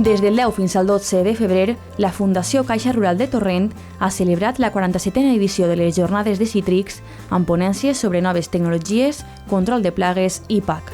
Des del 10 fins al 12 de febrer, la Fundació Caixa Rural de Torrent ha celebrat la 47a edició de les Jornades de Cítrics amb ponències sobre noves tecnologies, control de plagues i PAC.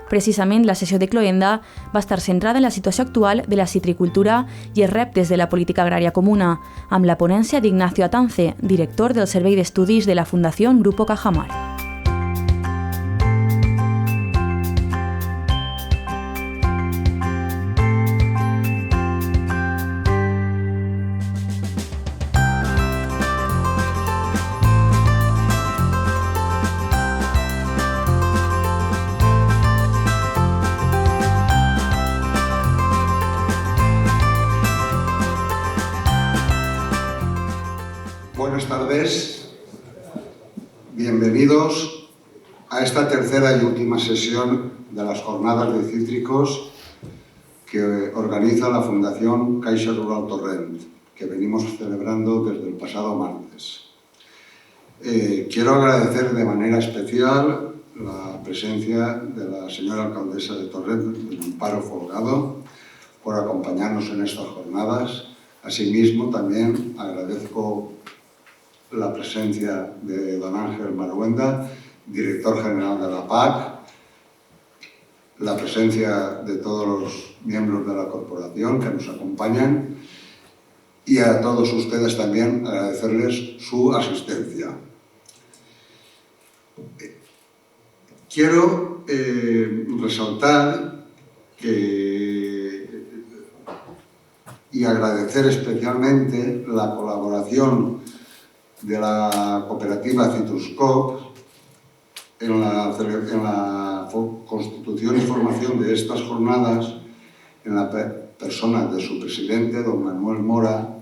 Precisament, la sessió de Cloenda va estar centrada en la situació actual de la citricultura i els reptes de la política agrària comuna, amb la ponència d'Ignacio Atance, director del Servei d'Estudis de la Fundació Grupo Cajamar. Buenas tardes, bienvenidos a esta tercera y última sesión de las Jornadas de Cítricos que organiza la Fundación Caixa Rural Torrent, que venimos celebrando desde el pasado martes. Quiero agradecer de manera especial la presencia de la señora alcaldesa de Torrent, Amparo Folgado, por acompañarnos en estas jornadas. Asimismo, también agradezco la presencia de don Ángel Maruenda, director general de la PAC, la presencia de todos los miembros de la corporación que nos acompañan y a todos ustedes también agradecerles su asistencia. Quiero resaltar y agradecer especialmente la colaboración de la cooperativa Citruscoop en la constitución y formación de estas jornadas, en la persona de su presidente, don Manuel Mora,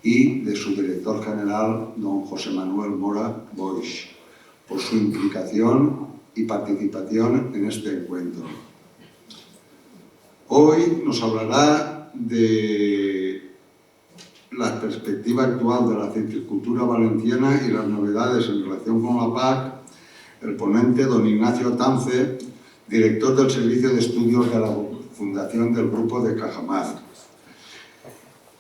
y de su director general, don José Manuel Mora Boix, por su implicación y participación en este encuentro. Hoy nos hablará de la perspectiva actual de la citricultura valenciana y las novedades en relación con la PAC, el ponente don Ignacio Atance, director del Servicio de Estudios de la Fundación del Grupo de Cajamar.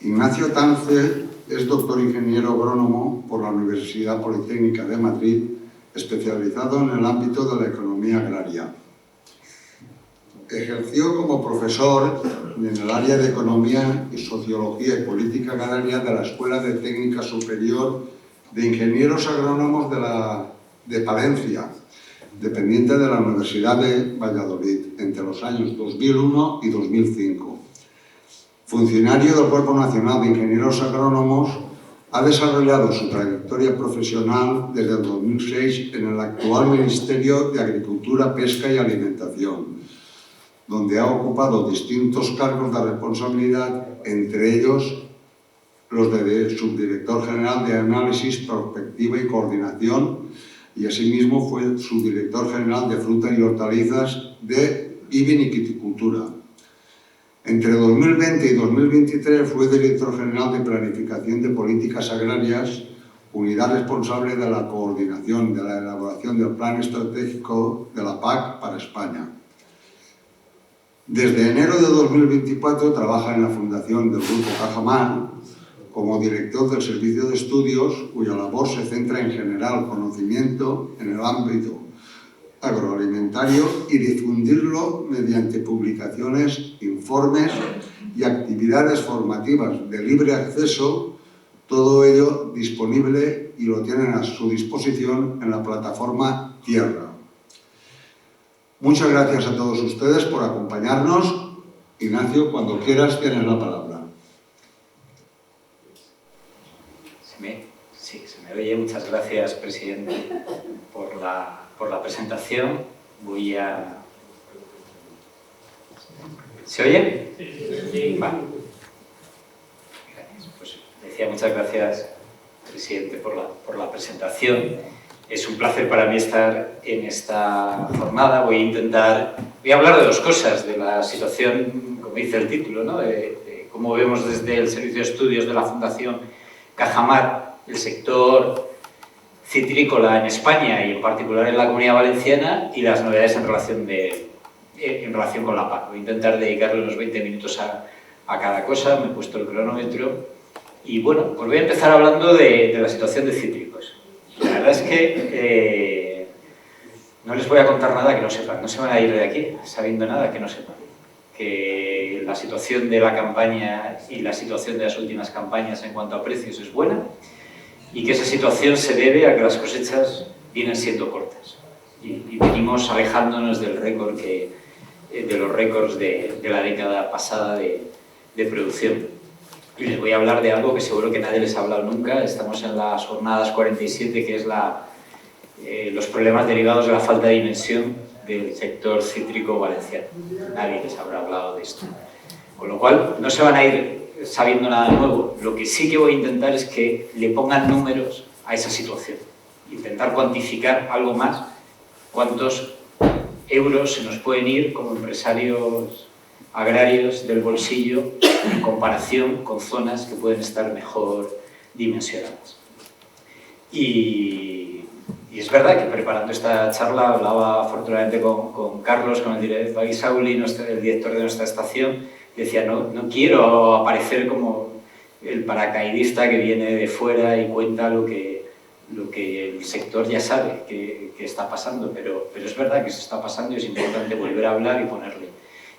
Ignacio Atance es doctor ingeniero agrónomo por la Universidad Politécnica de Madrid, especializado en el ámbito de la economía agraria. Ejerció como profesor en el área de Economía y Sociología y Política Agraria de la Escuela de Técnica Superior de Ingenieros Agrónomos de Palencia, dependiente de la Universidad de Valladolid, entre los años 2001 y 2005. Funcionario del Cuerpo Nacional de Ingenieros Agrónomos, ha desarrollado su trayectoria profesional desde el 2006 en el actual Ministerio de Agricultura, Pesca y Alimentación, donde ha ocupado distintos cargos de responsabilidad, entre ellos los de subdirector general de Análisis, Prospectiva y Coordinación, y asimismo fue subdirector general de Fruta y Hortalizas de Viticultura. Entre 2020 y 2023 fue director general de Planificación de Políticas Agrarias, unidad responsable de la coordinación de la elaboración del Plan Estratégico de la PAC para España. Desde enero de 2024 trabaja en la Fundación del Grupo Cajamar como director del Servicio de Estudios, cuya labor se centra en generar conocimiento en el ámbito agroalimentario y difundirlo mediante publicaciones, informes y actividades formativas de libre acceso, todo ello disponible y lo tienen a su disposición en la plataforma Tierra. Muchas gracias a todos ustedes por acompañarnos Ignacio, cuando quieras tienes la palabra. Sí, se me oye. Muchas gracias, presidente, por la presentación. ¿Se oye? Sí. Vale. Gracias. Pues decía, muchas gracias, presidente, por la presentación. Es un placer para mí estar en esta jornada. Voy a hablar de dos cosas, de la situación, como dice el título, ¿no? de cómo vemos desde el Servicio de Estudios de la Fundación Cajamar el sector citrícola en España y en particular en la Comunidad Valenciana, y las novedades en relación con la PAC. Voy a intentar dedicarle unos 20 minutos a cada cosa. Me he puesto el cronómetro y bueno, pues voy a empezar hablando de la situación de cítricos. La verdad es que no les voy a contar nada que no sepan, no se van a ir de aquí sabiendo nada que no sepan. Que la situación de la campaña y la situación de las últimas campañas en cuanto a precios es buena, y que esa situación se debe a que las cosechas vienen siendo cortas y venimos alejándonos del récord de los récords de la década pasada de producción. Y les voy a hablar de algo que seguro que nadie les ha hablado nunca. Estamos en las jornadas 47, que es los problemas derivados de la falta de dimensión del sector cítrico valenciano. Nadie les habrá hablado de esto. Con lo cual, no se van a ir sabiendo nada nuevo. Lo que sí que voy a intentar es que le pongan números a esa situación. Intentar cuantificar algo más cuántos euros se nos pueden ir como empresarios agrarios del bolsillo en comparación con zonas que pueden estar mejor dimensionadas. Y es verdad que preparando esta charla hablaba afortunadamente con Carlos, con el director Baisauli, el director de nuestra estación. Decía, no quiero aparecer como el paracaidista que viene de fuera y cuenta lo que el sector ya sabe que está pasando, pero es verdad que se está pasando y es importante volver a hablar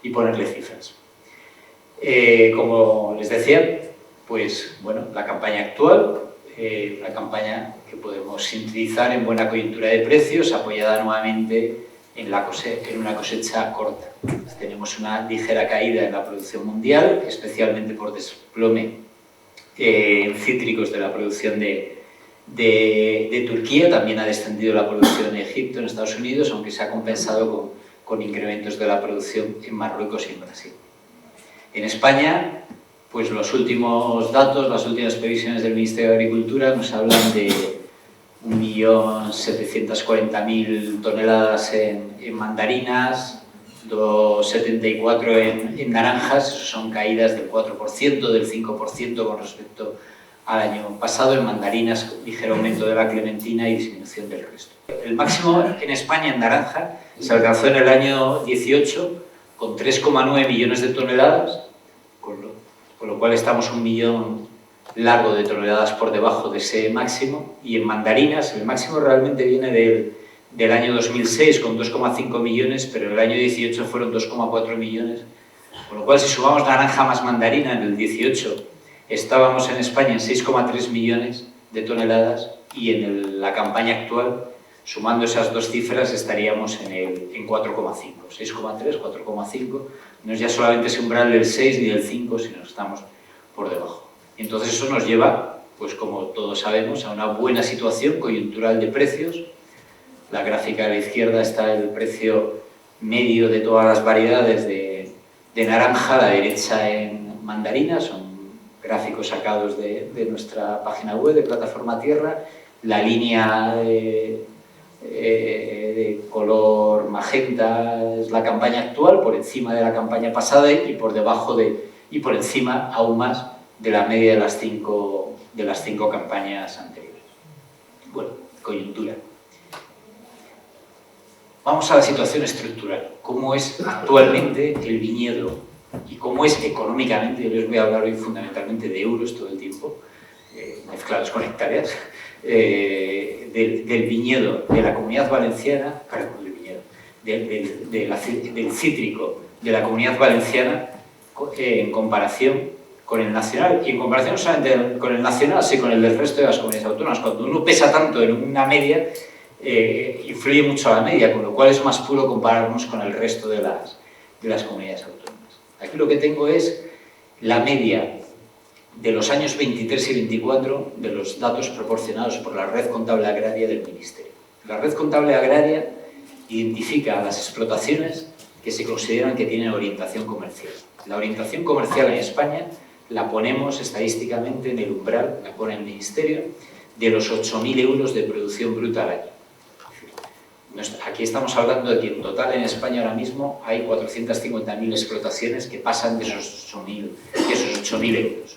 y ponerle cifras. Como les decía, pues bueno, la campaña actual, una campaña que podemos sintetizar en buena coyuntura de precios, apoyada nuevamente en una cosecha corta. Tenemos una ligera caída en la producción mundial, especialmente por desplome en cítricos de la producción de Turquía. También ha descendido la producción en Egipto, en Estados Unidos, aunque se ha compensado con incrementos de la producción en Marruecos y en Brasil. En España, pues los últimos datos, las últimas previsiones del Ministerio de Agricultura nos hablan de 1.740.000 toneladas en mandarinas, 274 en naranjas. Eso son caídas del 4%, del 5% con respecto al año pasado. En mandarinas, ligero aumento de la clementina y disminución del resto. El máximo en España en naranja se alcanzó en el año 18 con 3,9 millones de toneladas, con lo cual estamos 1 millón largo de toneladas por debajo de ese máximo. Y en mandarinas el máximo realmente viene del año 2006 con 2,5 millones, pero en el año 18 fueron 2,4 millones, con lo cual si sumamos naranja más mandarina, en el 18 estábamos en España en 6,3 millones de toneladas, y en la campaña actual, sumando esas dos cifras, estaríamos en 4,5, 6,3, 4,5, no es ya solamente ese umbral del 6 ni del 5, sino que estamos por debajo. Entonces eso nos lleva, pues como todos sabemos, a una buena situación coyuntural de precios. La gráfica a la izquierda está el precio medio de todas las variedades de naranja, a la derecha en mandarina. Son gráficos sacados de nuestra página web de Plataforma Tierra. La línea de color magenta es la campaña actual, por encima de la campaña pasada y por debajo y por encima aún más de la media de las cinco campañas anteriores. Bueno, coyuntura. Vamos a la situación estructural. ¿Cómo es actualmente el viñedo y cómo es económicamente? Yo les voy a hablar hoy fundamentalmente de euros todo el tiempo, mezclados con hectáreas, del viñedo de la Comunidad Valenciana, del cítrico de la Comunidad Valenciana en comparación con el nacional, y en comparación no solamente con el nacional, sino con el del resto de las comunidades autónomas. Cuando uno pesa tanto en una media, influye mucho a la media, con lo cual es más puro compararnos con el resto de las comunidades autónomas. Aquí lo que tengo es la media de los años 23 y 24 de los datos proporcionados por la Red Contable Agraria del Ministerio. La Red Contable Agraria identifica a las explotaciones que se consideran que tienen orientación comercial. La orientación comercial en España la ponemos estadísticamente en el umbral, la pone el Ministerio, de los 8.000 euros de producción bruta al año. Aquí estamos hablando de que en total en España ahora mismo hay 450.000 explotaciones que pasan de esos 8.000 euros.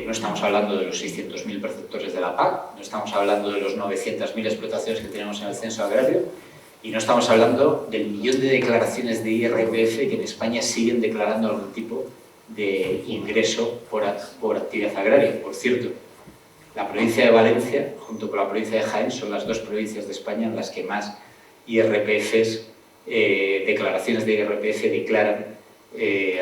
No estamos hablando de los 600.000 perceptores de la PAC, no estamos hablando de los 900.000 explotaciones que tenemos en el censo agrario y no estamos hablando del millón de declaraciones de IRPF que en España siguen declarando algún tipo de ingreso por actividad agraria. Por cierto, la provincia de Valencia, junto con la provincia de Jaén, son las dos provincias de España en las que más IRPFs, declaraciones de IRPF declaran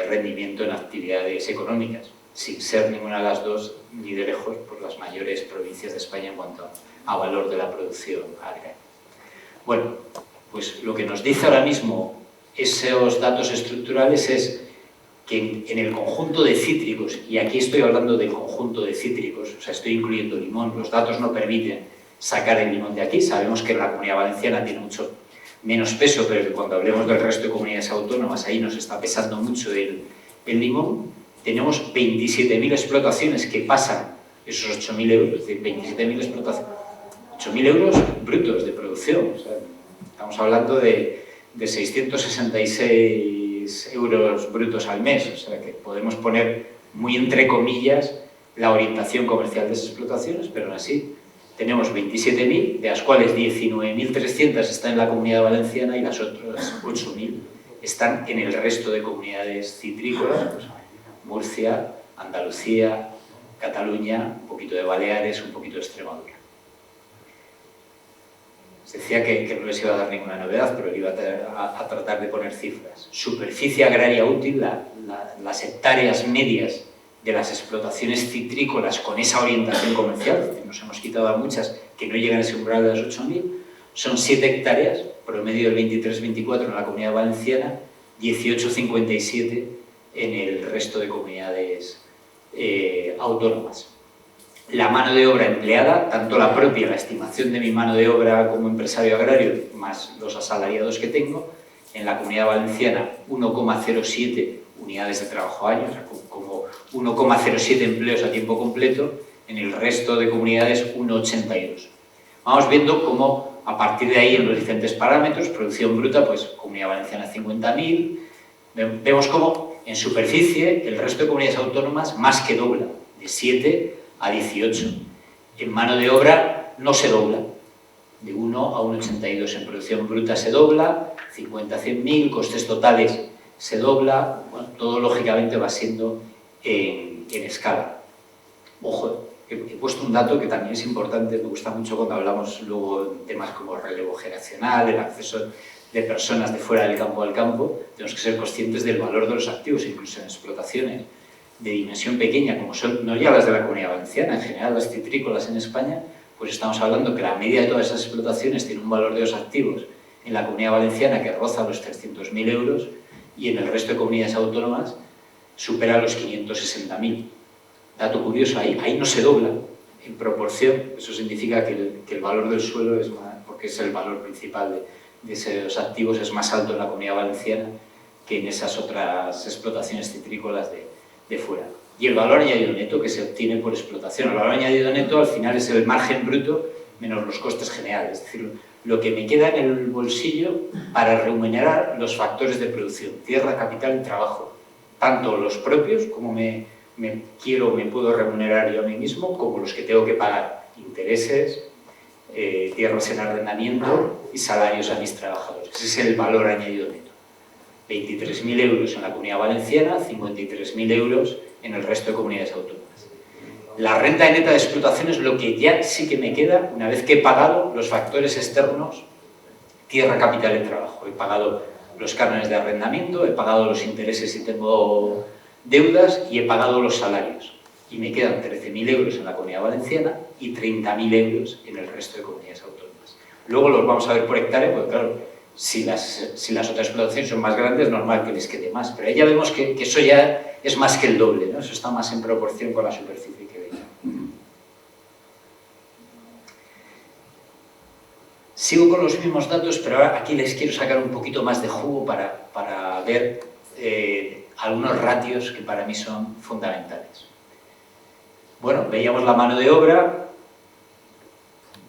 rendimiento en actividades económicas, sin ser ninguna de las dos, ni de lejos, por las mayores provincias de España en cuanto a valor de la producción agraria. Bueno, pues lo que nos dice ahora mismo esos datos estructurales es que en el conjunto de cítricos, y aquí estoy hablando del conjunto de cítricos, o sea, estoy incluyendo limón, los datos no permiten sacar el limón de aquí, sabemos que la Comunidad Valenciana tiene mucho menos peso, pero que cuando hablemos del resto de comunidades autónomas, ahí nos está pesando mucho el limón. Tenemos 27.000 explotaciones que pasan esos 8.000 euros, es decir, 27.000 explotaciones, 8.000 euros brutos de producción. O sea, estamos hablando de 666 euros brutos al mes, o sea que podemos poner muy entre comillas la orientación comercial de esas explotaciones, pero aún así tenemos 27.000, de las cuales 19.300 están en la Comunidad Valenciana y las otras 8.000 están en el resto de comunidades citrícolas, pues, Murcia, Andalucía, Cataluña, un poquito de Baleares, un poquito de Extremadura. Os decía que no les iba a dar ninguna novedad, pero iba a tratar de poner cifras. Superficie agraria útil, las hectáreas medias de las explotaciones citrícolas con esa orientación comercial, que nos hemos quitado a muchas que no llegan a ese umbral de las 8.000, son 7 hectáreas, promedio del 23-24 en la Comunidad Valenciana, 18,57 en el resto de comunidades autónomas. La mano de obra empleada, tanto la propia, la estimación de mi mano de obra como empresario agrario, más los asalariados que tengo, en la Comunidad Valenciana 1,07 unidades de trabajo año, o sea, como 1,07 empleos a tiempo completo, en el resto de comunidades 1,82. Vamos viendo cómo a partir de ahí en los diferentes parámetros, producción bruta, pues Comunidad Valenciana 50.000, vemos cómo en superficie el resto de comunidades autónomas más que dobla, de 7 a 18. En mano de obra no se dobla, de 1 a 1,82. En producción bruta se dobla, 50 a 100.000, costes totales se dobla, bueno, todo lógicamente va siendo en escala. Ojo, he puesto un dato que también es importante, me gusta mucho cuando hablamos luego de temas como relevo generacional, el acceso de personas de fuera del campo al campo. Tenemos que ser conscientes del valor de los activos, incluso en explotaciones de dimensión pequeña, como son no ya las de la Comunidad Valenciana, en general las citrícolas en España, pues estamos hablando que la media de todas esas explotaciones tiene un valor de los activos en la Comunidad Valenciana que roza los 300.000 euros y en el resto de comunidades autónomas supera los 560.000. Dato curioso, ahí no se dobla en proporción, eso significa que el valor del suelo es más, porque es el valor principal de esos activos, es más alto en la Comunidad Valenciana que en esas otras explotaciones citrícolas de fuera. Y el valor añadido neto que se obtiene por explotación. El valor añadido neto al final es el margen bruto menos los costes generales, es decir, lo que me queda en el bolsillo para remunerar los factores de producción, tierra, capital y trabajo, tanto los propios, como me puedo remunerar yo a mí mismo, como los que tengo que pagar, intereses, tierras en arrendamiento y salarios a mis trabajadores. Ese es el valor añadido neto. 23.000 euros en la Comunidad Valenciana, 53.000 euros en el resto de comunidades autónomas. La renta neta de explotación es lo que ya sí que me queda una vez que he pagado los factores externos, tierra, capital y trabajo. He pagado los cánones de arrendamiento, he pagado los intereses si tengo deudas y he pagado los salarios. Y me quedan 13.000 euros en la Comunidad Valenciana y 30.000 euros en el resto de comunidades autónomas. Luego los vamos a ver por hectárea, porque claro, Si las otras explotaciones son más grandes, es normal que les quede más, pero ahí ya vemos que eso ya es más que el doble, ¿no? Eso está más en proporción con la superficie que veía. Sigo con los mismos datos, pero ahora aquí les quiero sacar un poquito más de jugo para ver algunos ratios que para mí son fundamentales. Bueno, veíamos la mano de obra,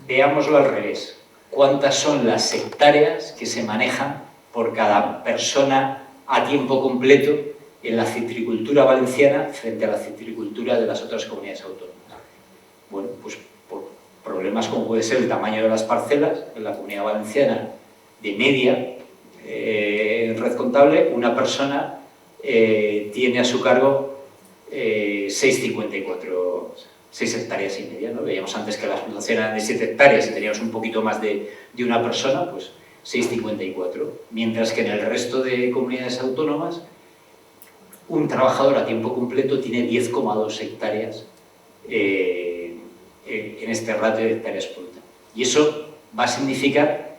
veámoslo al revés. ¿Cuántas son las hectáreas que se manejan por cada persona a tiempo completo en la citricultura valenciana frente a la citricultura de las otras comunidades autónomas? Bueno, pues por problemas como puede ser el tamaño de las parcelas, en la Comunidad Valenciana de media, en red contable, una persona tiene a su cargo 6 hectáreas y media, ¿no? Veíamos antes que la explotación era de 7 hectáreas y teníamos un poquito más de una persona, pues 6,54. Mientras que en el resto de comunidades autónomas, un trabajador a tiempo completo tiene 10,2 hectáreas en este ratio de hectáreas por hectárea. Y eso va a significar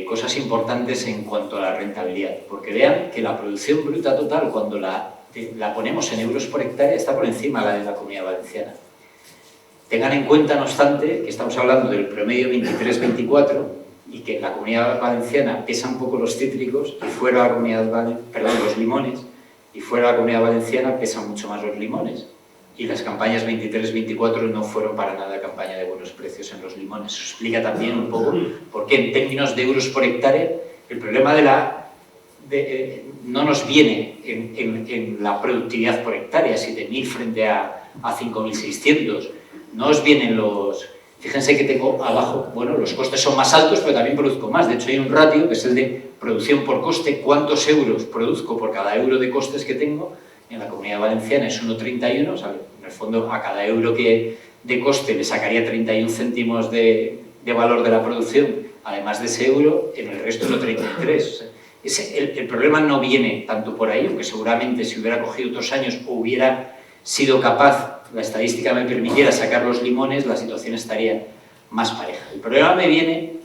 cosas importantes en cuanto a la rentabilidad, porque vean que la producción bruta total, cuando la ponemos en euros por hectárea, está por encima de la de la Comunidad Valenciana. Tengan en cuenta, no obstante, que estamos hablando del promedio 23-24 y que en la Comunidad Valenciana pesan un poco los cítricos y fuera de la Comunidad los limones, y fuera de la Comunidad Valenciana pesan mucho más los limones. Y las campañas 23-24 no fueron para nada campaña de buenos precios en los limones. Eso explica también un poco por qué en términos de euros por hectárea el problema no nos viene en la productividad por hectárea, 7.000 frente a 5.600. No os vienen los... Fíjense que tengo abajo, bueno, los costes son más altos, pero también produzco más. De hecho, hay un ratio que es el de producción por coste, cuántos euros produzco por cada euro de costes que tengo. En la Comunidad Valenciana es 1,31, o sea, en el fondo a cada euro de coste le sacaría 31 céntimos de valor de la producción, además de ese euro, en el resto es 1,33. El problema no viene tanto por ahí, aunque seguramente si hubiera cogido otros años o hubiera sido capaz, la estadística me permitiera sacar los limones, la situación estaría más pareja. El problema me viene,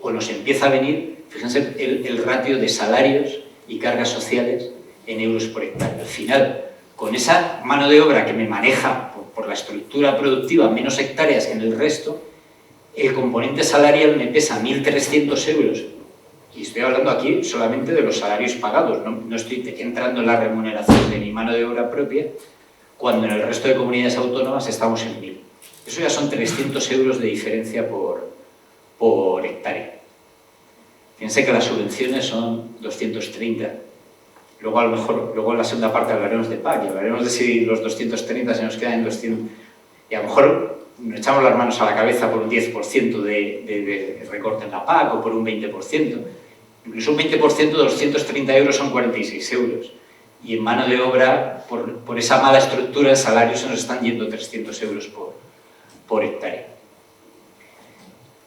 o nos empieza a venir, fíjense el ratio de salarios y cargas sociales en euros por hectárea. Al final, con esa mano de obra que me maneja por la estructura productiva menos hectáreas que en el resto, el componente salarial me pesa 1.300 euros. Y estoy hablando aquí solamente de los salarios pagados, no estoy entrando en la remuneración de mi mano de obra propia, cuando en el resto de comunidades autónomas estamos en 1.000. Eso ya son 300 euros de diferencia por hectárea. Fíjense que las subvenciones son 230. Luego, a lo mejor, en la segunda parte hablaremos de PAC y hablaremos de si los 230 se nos quedan en 200. Y a lo mejor nos echamos las manos a la cabeza por un 10% de recorte en la PAC o por un 20%. Incluso un 20% de 230 euros son 46 euros. Y en mano de obra, por esa mala estructura, el salario se nos están yendo 300 euros por hectárea.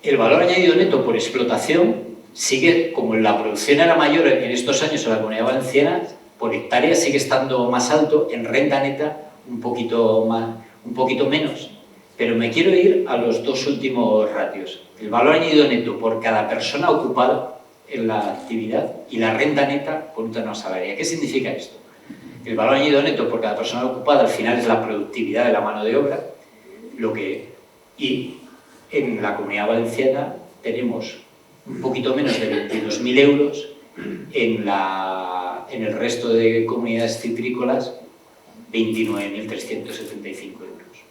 El valor añadido neto por explotación sigue, como la producción era mayor en estos años en la Comunidad Valenciana, por hectárea sigue estando más alto, en renta neta un poquito menos. Pero me quiero ir a los dos últimos ratios. El valor añadido neto por cada persona ocupada en la actividad y la renta neta por una asalariada. ¿Qué significa esto? El valor añadido neto por cada persona ocupada al final es la productividad de la mano de obra, y en la Comunidad Valenciana tenemos un poquito menos de 22.000 euros, en el resto de comunidades citrícolas 29.375 euros.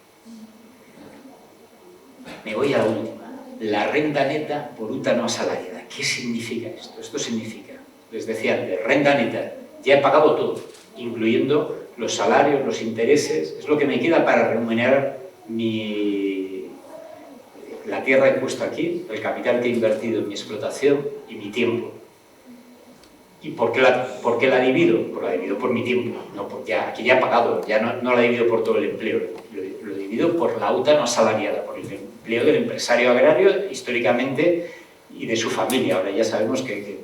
Me voy a la última, la renta neta por UTA no asalariada. ¿Qué significa esto? Esto significa, les decía antes, renta neta, ya he pagado todo, incluyendo los salarios, los intereses, es lo que me queda para remunerar la tierra que he puesto aquí, el capital que he invertido en mi explotación y mi tiempo. ¿Y por qué la divido? Pues la divido por mi tiempo, aquí ya he pagado, ya no la divido por todo el empleo, lo divido por la UTA no asalariada, por el empleo del empresario agrario históricamente y de su familia. Ahora ya sabemos que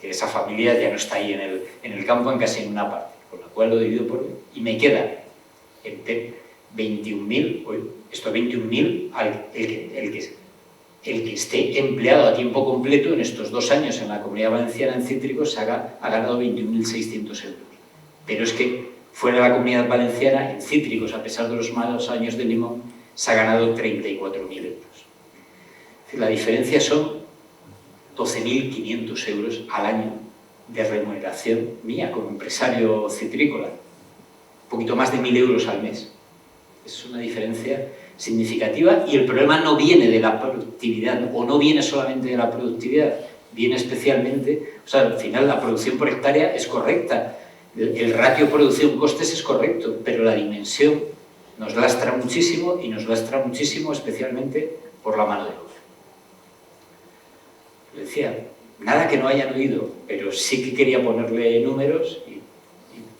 esa familia ya no está ahí en el campo en casi en una parte, con la cual lo divido por... y me queda entre 21.000, esto 21.000, el que esté empleado a tiempo completo en estos 2 años en la Comunidad Valenciana en cítricos ha ganado 21.600 euros. Pero es que fuera de la Comunidad Valenciana, en cítricos, a pesar de los malos años de limón, se ha ganado 34.000 euros. Es decir, la diferencia son 12.500 euros al año de remuneración mía como empresario citrícola. Un poquito más de 1.000 euros al mes. Es una diferencia significativa y el problema no viene de la productividad, o no viene solamente de la productividad, viene especialmente, o sea, al final la producción por hectárea es correcta, el ratio producción-costes es correcto, pero la dimensión nos lastra muchísimo, y nos lastra muchísimo especialmente por la mano de obra. Les decía, nada que no hayan oído, pero sí que quería ponerle números, y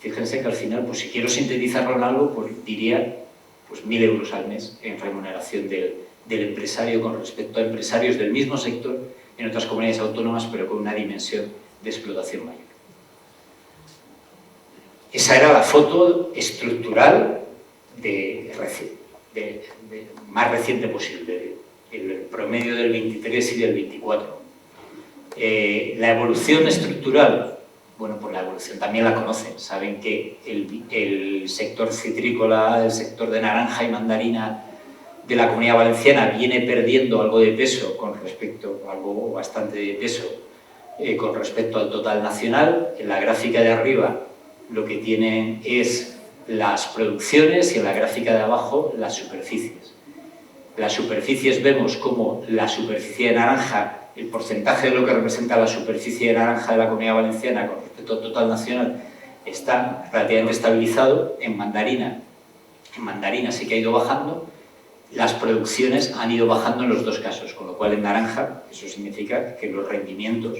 fíjense que al final, pues si quiero sintetizarlo en algo, pues diría pues 1.000 euros al mes en remuneración del empresario con respecto a empresarios del mismo sector en otras comunidades autónomas, pero con una dimensión de explotación mayor. Esa era la foto estructural más reciente posible, el promedio del 23 y del 24. La evolución estructural, bueno, pues la evolución también la conocen, saben que el sector citrícola, el sector de naranja y mandarina de la Comunidad Valenciana viene perdiendo algo de peso algo bastante de peso con respecto al total nacional. En la gráfica de arriba lo que tienen es las producciones y en la gráfica de abajo las superficies. Las superficies vemos como la superficie de naranja, el porcentaje de lo que representa la superficie de naranja de la Comunidad Valenciana con respecto al total nacional está relativamente estabilizado. En mandarina sí que ha ido bajando, las producciones han ido bajando en los dos casos, con lo cual en naranja eso significa que los rendimientos,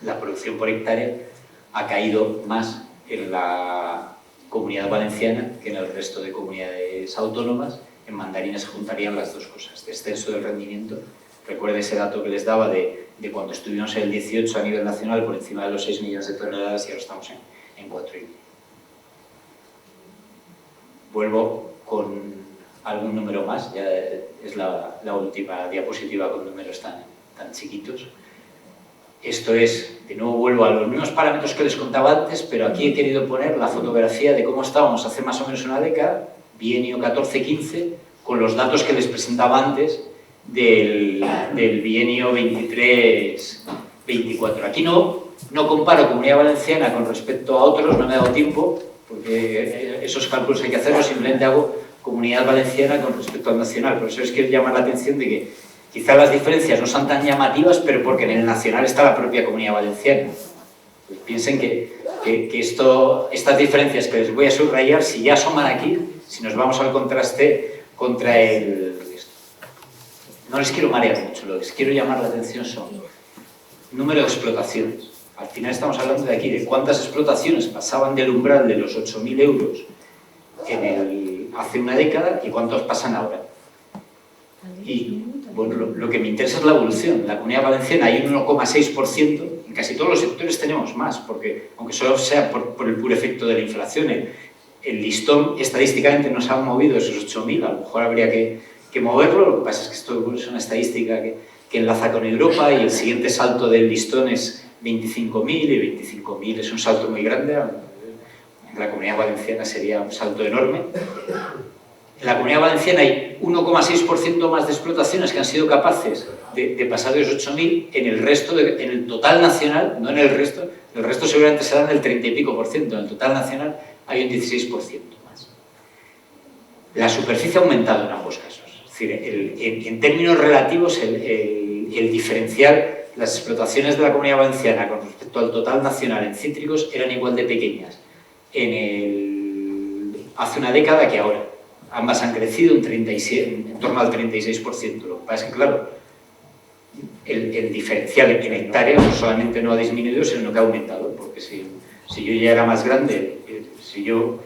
la producción por hectárea ha caído más en la Comunidad Valenciana que en el resto de comunidades autónomas. En mandarina se juntarían las dos cosas, descenso del rendimiento. Recuerda ese dato que les daba de cuando estuvimos en el 18 a nivel nacional por encima de los 6 millones de toneladas y ahora estamos en 4,5. Vuelvo con algún número más, ya es la última diapositiva con números tan chiquitos. Esto es, de nuevo vuelvo a los mismos parámetros que les contaba antes, pero aquí he querido poner la fotografía de cómo estábamos hace más o menos una década, bienio 14-15, con los datos que les presentaba antes del bienio 23-24. Aquí no comparo Comunidad Valenciana con respecto a otros, no me ha dado tiempo, porque esos cálculos hay que hacerlos, simplemente hago Comunidad Valenciana con respecto al nacional. Por eso es que llamar la atención de que quizás las diferencias no son tan llamativas, pero porque en el nacional está la propia Comunidad Valenciana. Pues piensen que estas diferencias que les voy a subrayar, si ya asoman aquí, si nos vamos al contraste contra no les quiero marear mucho, lo que les quiero llamar la atención son número de explotaciones. Al final estamos hablando de aquí, de cuántas explotaciones pasaban del umbral de los 8.000 euros hace una década y cuántos pasan ahora. Y bueno, lo que me interesa es la evolución. En la Comunidad Valenciana hay un 1,6%, en casi todos los sectores tenemos más, porque aunque solo sea por el puro efecto de la inflación, el listón estadísticamente nos ha movido esos 8.000, a lo mejor habría que moverlo. Lo que pasa es que esto es una estadística que enlaza con Europa, y el siguiente salto del listón es 25.000, y 25.000 es un salto muy grande. En la Comunidad Valenciana sería un salto enorme. En la Comunidad Valenciana hay 1,6% más de explotaciones que han sido capaces de pasar de los 8.000. En el total nacional, no en el resto seguramente serán del 30 y pico %, en el total nacional hay un 16% más. La superficie ha aumentado en ambos casos. Es decir, en términos relativos, el diferencial, las explotaciones de la Comunidad Valenciana con respecto al total nacional en cítricos eran igual de pequeñas hace una década que ahora. Ambas han crecido en torno al 36%. Lo que pasa es que, claro, el diferencial en hectáreas no solamente no ha disminuido, sino que ha aumentado, porque si yo ya era más grande, si yo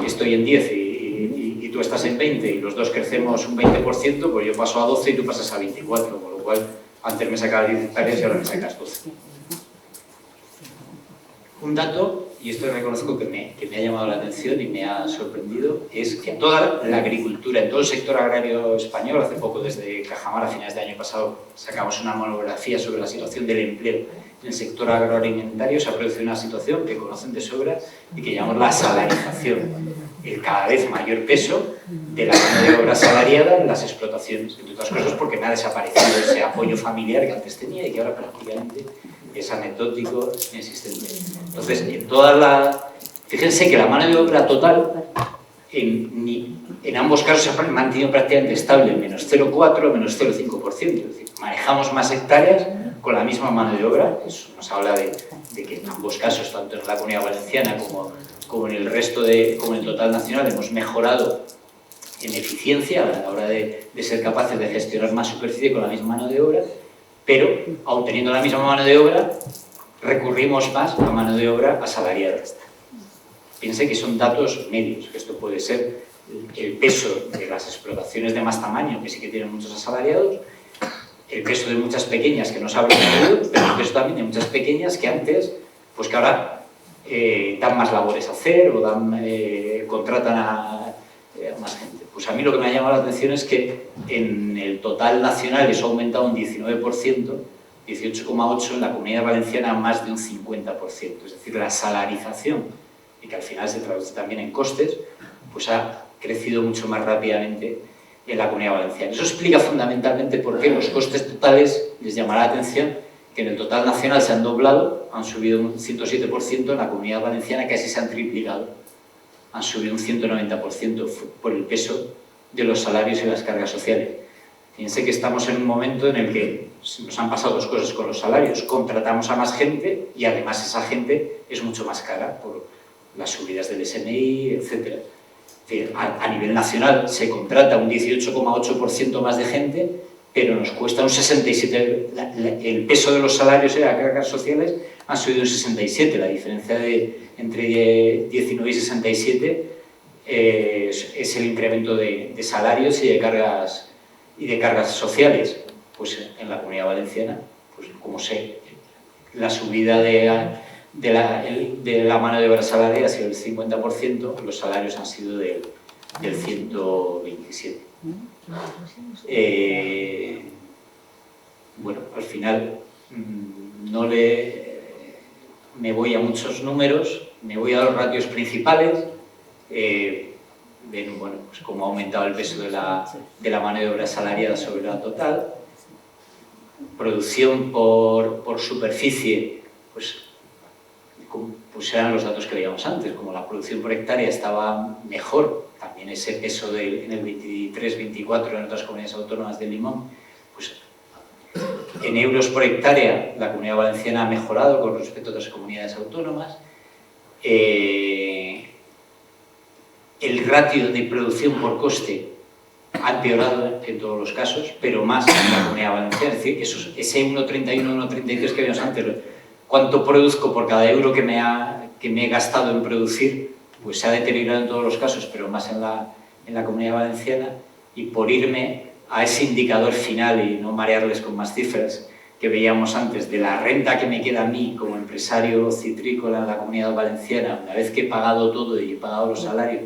estoy en 10 y tú estás en 20 y los dos crecemos un 20%, pues yo paso a 12 y tú pasas a 24, con lo cual antes me sacaba 10 hectáreas y ahora me sacas 12. Un dato, y esto reconozco que me ha llamado la atención y me ha sorprendido, es que en toda la agricultura, en todo el sector agrario español, hace poco desde Cajamar, a finales de año pasado, sacamos una monografía sobre la situación del empleo en el sector agroalimentario, se ha producido una situación que conocen de sobra y que llamamos la salarización, el cada vez mayor peso de la mano de obra asalariada en las explotaciones, entre otras cosas porque me ha desaparecido ese apoyo familiar que antes tenía y que ahora prácticamente es anecdótico, inexistente. Entonces, en toda la... Fíjense que la mano de obra total, en ambos casos se ha mantenido prácticamente estable, menos 0,4 o menos 0,5%. Es decir, manejamos más hectáreas con la misma mano de obra. Eso nos habla de que en ambos casos, tanto en la Comunidad Valenciana como en el resto como en el total nacional, hemos mejorado en eficiencia a la hora de ser capaces de gestionar más superficie con la misma mano de obra, pero, aun teniendo la misma mano de obra, recurrimos más a mano de obra asalariada. Piense que son datos medios, que esto puede ser el peso de las explotaciones de más tamaño, que sí que tienen muchos asalariados, el peso de muchas pequeñas que no se habrían tenido, pero el peso también de muchas pequeñas que antes, pues que ahora dan más labores a hacer o contratan a más gente. Pues a mí lo que me ha llamado la atención es que en el total nacional eso ha aumentado un 19%, 18,8%, en la Comunidad Valenciana más de un 50%. Es decir, la salarización, y que al final se traduce también en costes, pues ha crecido mucho más rápidamente en la Comunidad Valenciana. Eso explica fundamentalmente por qué los costes totales, les llamará la atención, que en el total nacional se han doblado, han subido un 107%, en la Comunidad Valenciana casi se han triplicado. Han subido un 190% por el peso de los salarios y las cargas sociales. Fíjense que estamos en un momento en el que nos han pasado dos cosas con los salarios. Contratamos a más gente y además esa gente es mucho más cara por las subidas del SMI, etc. A nivel nacional se contrata un 18,8% más de gente, pero nos cuesta un 67%. El peso de los salarios y las cargas sociales han subido un 67%. La diferencia entre 19 y 67 es el incremento de salarios y de cargas sociales. Pues en la Comunidad Valenciana, pues como sé, la subida de la mano de obra salarial ha sido del 50%, los salarios han sido del 127%. Bueno, al final me voy a muchos números, me voy a los ratios principales. Ven, bueno, pues cómo ha aumentado el peso de la mano de obra asalariada sobre la total. Producción por superficie, pues eran los datos que veíamos antes, como la producción por hectárea estaba mejor, también ese peso en el 23-24 en otras comunidades autónomas del Limón, pues en euros por hectárea la Comunidad Valenciana ha mejorado con respecto a otras comunidades autónomas. El ratio de producción por coste ha empeorado en todos los casos, pero más en la Comunidad Valenciana, es decir, ese 1,31, 1,33 que vimos antes, cuánto produzco por cada euro que me he gastado en producir, pues se ha deteriorado en todos los casos, pero más en la Comunidad Valenciana, y por irme a ese indicador final y no marearles con más cifras que veíamos antes, de la renta que me queda a mí como empresario citrícola en la Comunidad Valenciana, una vez que he pagado todo y he pagado los salarios,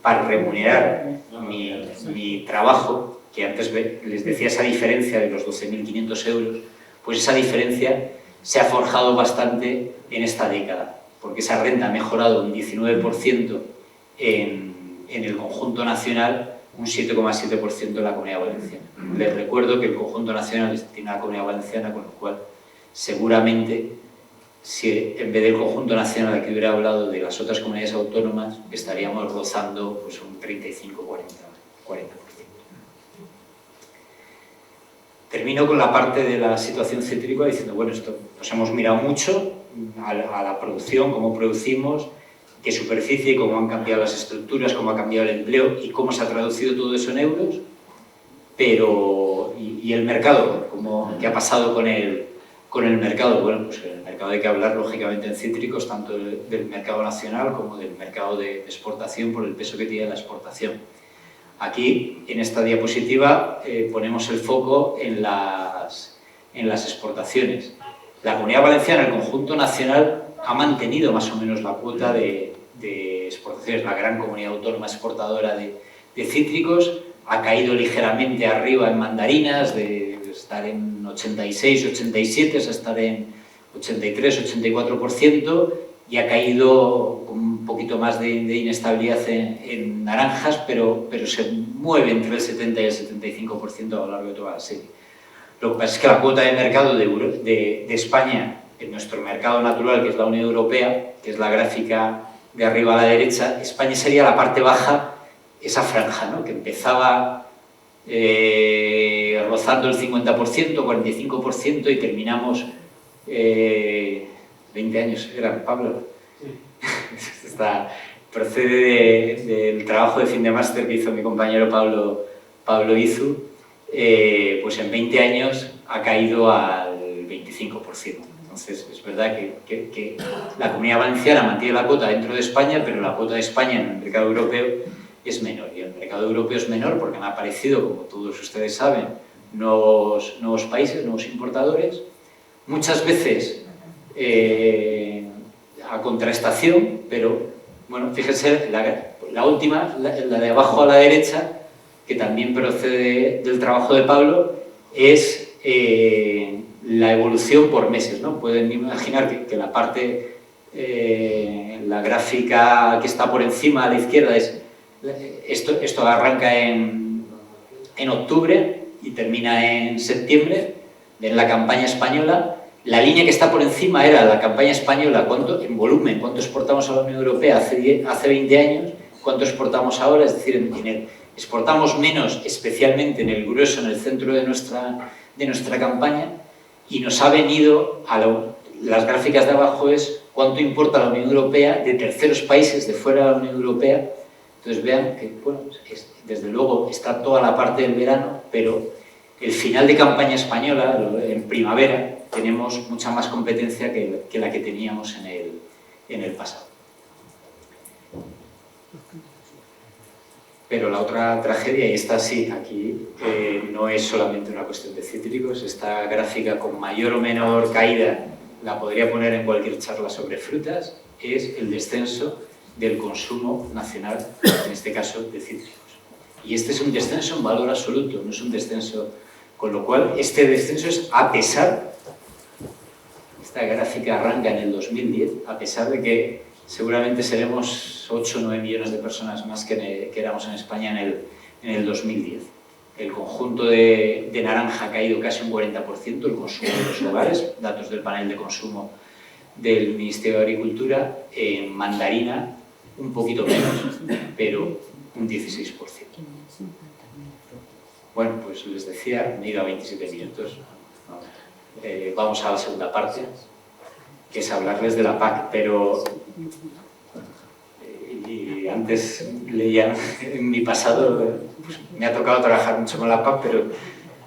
para remunerar mi trabajo, que antes les decía esa diferencia de los 12.500 euros, pues esa diferencia se ha forjado bastante en esta década, porque esa renta ha mejorado un 19% en el conjunto nacional, un 7,7% en la Comunidad Valenciana. Les recuerdo que el conjunto nacional tiene una Comunidad Valenciana, con lo cual seguramente si en vez del conjunto nacional que hubiera hablado de las otras comunidades autónomas, estaríamos rozando pues, un 35-40%. Termino con la parte de la situación citrícola diciendo, bueno, esto nos hemos mirado mucho a la producción, cómo producimos, qué superficie, cómo han cambiado las estructuras, cómo ha cambiado el empleo y cómo se ha traducido todo eso en euros, pero ¿y el mercado? ¿Qué ha pasado con el mercado? Bueno, pues en el mercado hay que hablar lógicamente en cítricos, tanto del mercado nacional como del mercado de exportación por el peso que tiene la exportación. Aquí, en esta diapositiva, ponemos el foco en las exportaciones. La Comunidad Valenciana, el conjunto nacional, ha mantenido más o menos la cuota de exportaciones. La gran comunidad autónoma exportadora de cítricos ha caído ligeramente arriba en mandarinas, de estar en 86, 87, hasta estar en 83, 84%, y ha caído con un poquito más de inestabilidad en naranjas, pero se mueve entre el 70 y el 75% a lo largo de toda la serie. Lo que pasa es que la cuota de mercado de España en nuestro mercado natural, que es la Unión Europea, que es la gráfica de arriba a la derecha, España sería la parte baja, esa franja, ¿no?, que empezaba rozando el 50%, 45%, y terminamos 20 años, ¿era Pablo? Sí. Procede del trabajo de fin de máster que hizo mi compañero Pablo Izu. Pues en 20 años ha caído al 25%. Entonces, es verdad que la Comunidad Valenciana mantiene la cuota dentro de España, pero la cuota de España en el mercado europeo es menor. Y el mercado europeo es menor porque han aparecido, como todos ustedes saben, nuevos países, nuevos importadores, muchas veces a contraestación, pero, bueno, fíjense, la última, la de abajo a la derecha, que también procede del trabajo de Pablo, es la evolución por meses, ¿no? Pueden imaginar que la parte, la gráfica que está por encima a la izquierda, esto arranca en octubre y termina en septiembre, en la campaña española. La línea que está por encima era la campaña española, en volumen, cuánto exportamos a la Unión Europea hace 20 años, cuánto exportamos ahora, es decir, exportamos menos, especialmente en el grueso, en el centro de nuestra campaña, y nos ha venido, las gráficas de abajo es cuánto importa la Unión Europea de terceros países de fuera de la Unión Europea. Entonces vean que, bueno, desde luego está toda la parte del verano, pero el final de campaña española, en primavera, tenemos mucha más competencia que la que teníamos en el pasado. Pero la otra tragedia, y esta sí, aquí no es solamente una cuestión de cítricos, esta gráfica con mayor o menor caída la podría poner en cualquier charla sobre frutas, es el descenso del consumo nacional, en este caso de cítricos. Y este es un descenso en valor absoluto, no es un descenso, con lo cual este descenso es a pesar, esta gráfica arranca en el 2010, a pesar de que seguramente seremos 8 o 9 millones de personas más que éramos en España en el 2010. El conjunto de naranja ha caído casi un 40%, el consumo de los hogares, datos del panel de consumo del Ministerio de Agricultura. En mandarina, un poquito menos, pero un 16%. Bueno, pues les decía, me he ido a 27 minutos. Vamos a la segunda parte, que es hablarles de la PAC, pero y antes leía en mi pasado, pues, me ha tocado trabajar mucho con la PAC, pero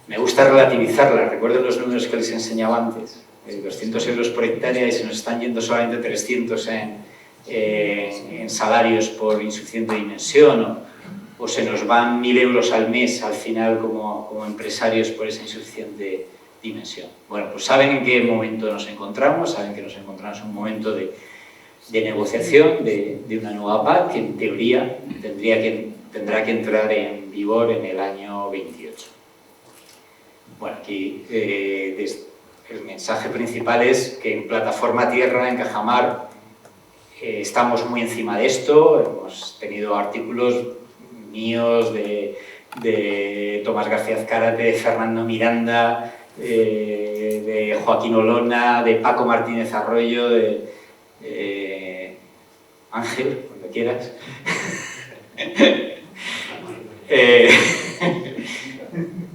me gusta relativizarla. Recuerden los números que les enseñaba antes, 200 euros por hectárea, y se nos están yendo solamente 300 en salarios por insuficiente dimensión, o se nos van 1.000 euros al mes al final como empresarios por esa insuficiente dimensión. Bueno, pues saben en qué momento nos encontramos, saben que nos encontramos en un momento de negociación de una nueva PAC que en teoría tendrá que entrar en vigor en el año 28. Bueno, aquí el mensaje principal es que en Plataforma Tierra, en Cajamar, estamos muy encima de esto. Hemos tenido artículos míos, de Tomás García Azcárate, de Fernando Miranda, de Joaquín Olona, de Paco Martínez Arroyo, de Ángel, cuando quieras.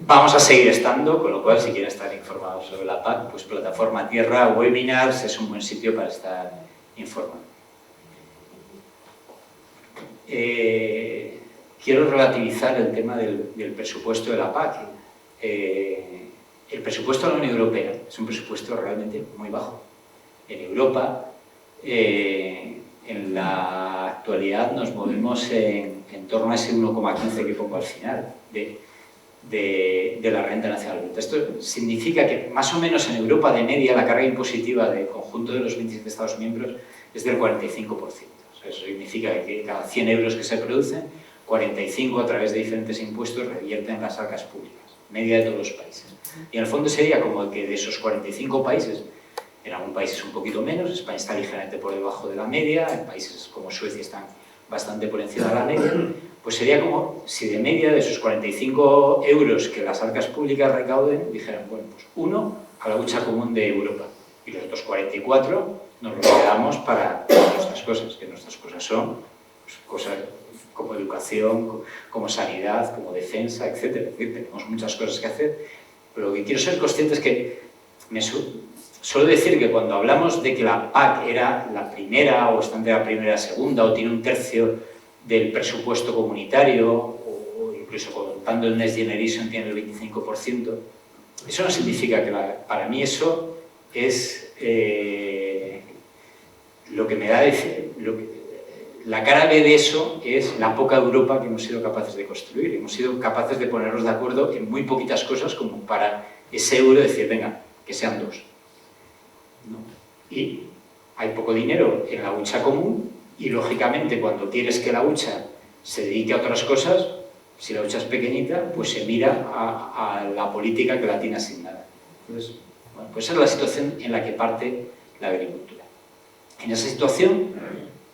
Vamos a seguir estando, con lo cual, si quieren estar informados sobre la PAC, pues Plataforma Tierra, webinars, es un buen sitio para estar informado. Quiero relativizar el tema del presupuesto de la PAC. El presupuesto de la Unión Europea es un presupuesto realmente muy bajo. En Europa, en la actualidad, nos movemos en torno a ese 1,15 que pongo al final. de la renta nacional bruta. Esto significa que más o menos en Europa de media la carga impositiva del conjunto de los 27 Estados miembros es del 45%. O sea, eso significa que cada 100 euros que se producen, 45 a través de diferentes impuestos revierten en las arcas públicas, media de todos los países. Y en el fondo sería como que de esos 45 países, en algún país es un poquito menos, España está ligeramente por debajo de la media, en países como Suecia están bastante por encima de la media, pues sería como si de media de esos 45 euros que las arcas públicas recauden, dijeran, bueno, pues uno a la hucha común de Europa y los otros 44 nos los quedamos para nuestras cosas, que nuestras cosas son pues, cosas como educación, como sanidad, como defensa, etc. Es decir, tenemos muchas cosas que hacer, pero lo que quiero ser consciente es que suelo decir que cuando hablamos de que la PAC era la primera, o está entre la primera y la segunda, o tiene un tercio del presupuesto comunitario, o incluso contando el Next Generation tiene el 25%, eso no significa que para mí eso es lo que me da la cara B de eso es la poca Europa que hemos sido capaces de construir. Hemos sido capaces de ponernos de acuerdo en muy poquitas cosas como para ese euro decir, venga, que sean dos. ¿No? Y hay poco dinero en la hucha común y, lógicamente, cuando quieres que la hucha se dedique a otras cosas, si la hucha es pequeñita, pues se mira a la política que la tiene asignada. Entonces, bueno, pues esa es la situación en la que parte la agricultura. En esa situación,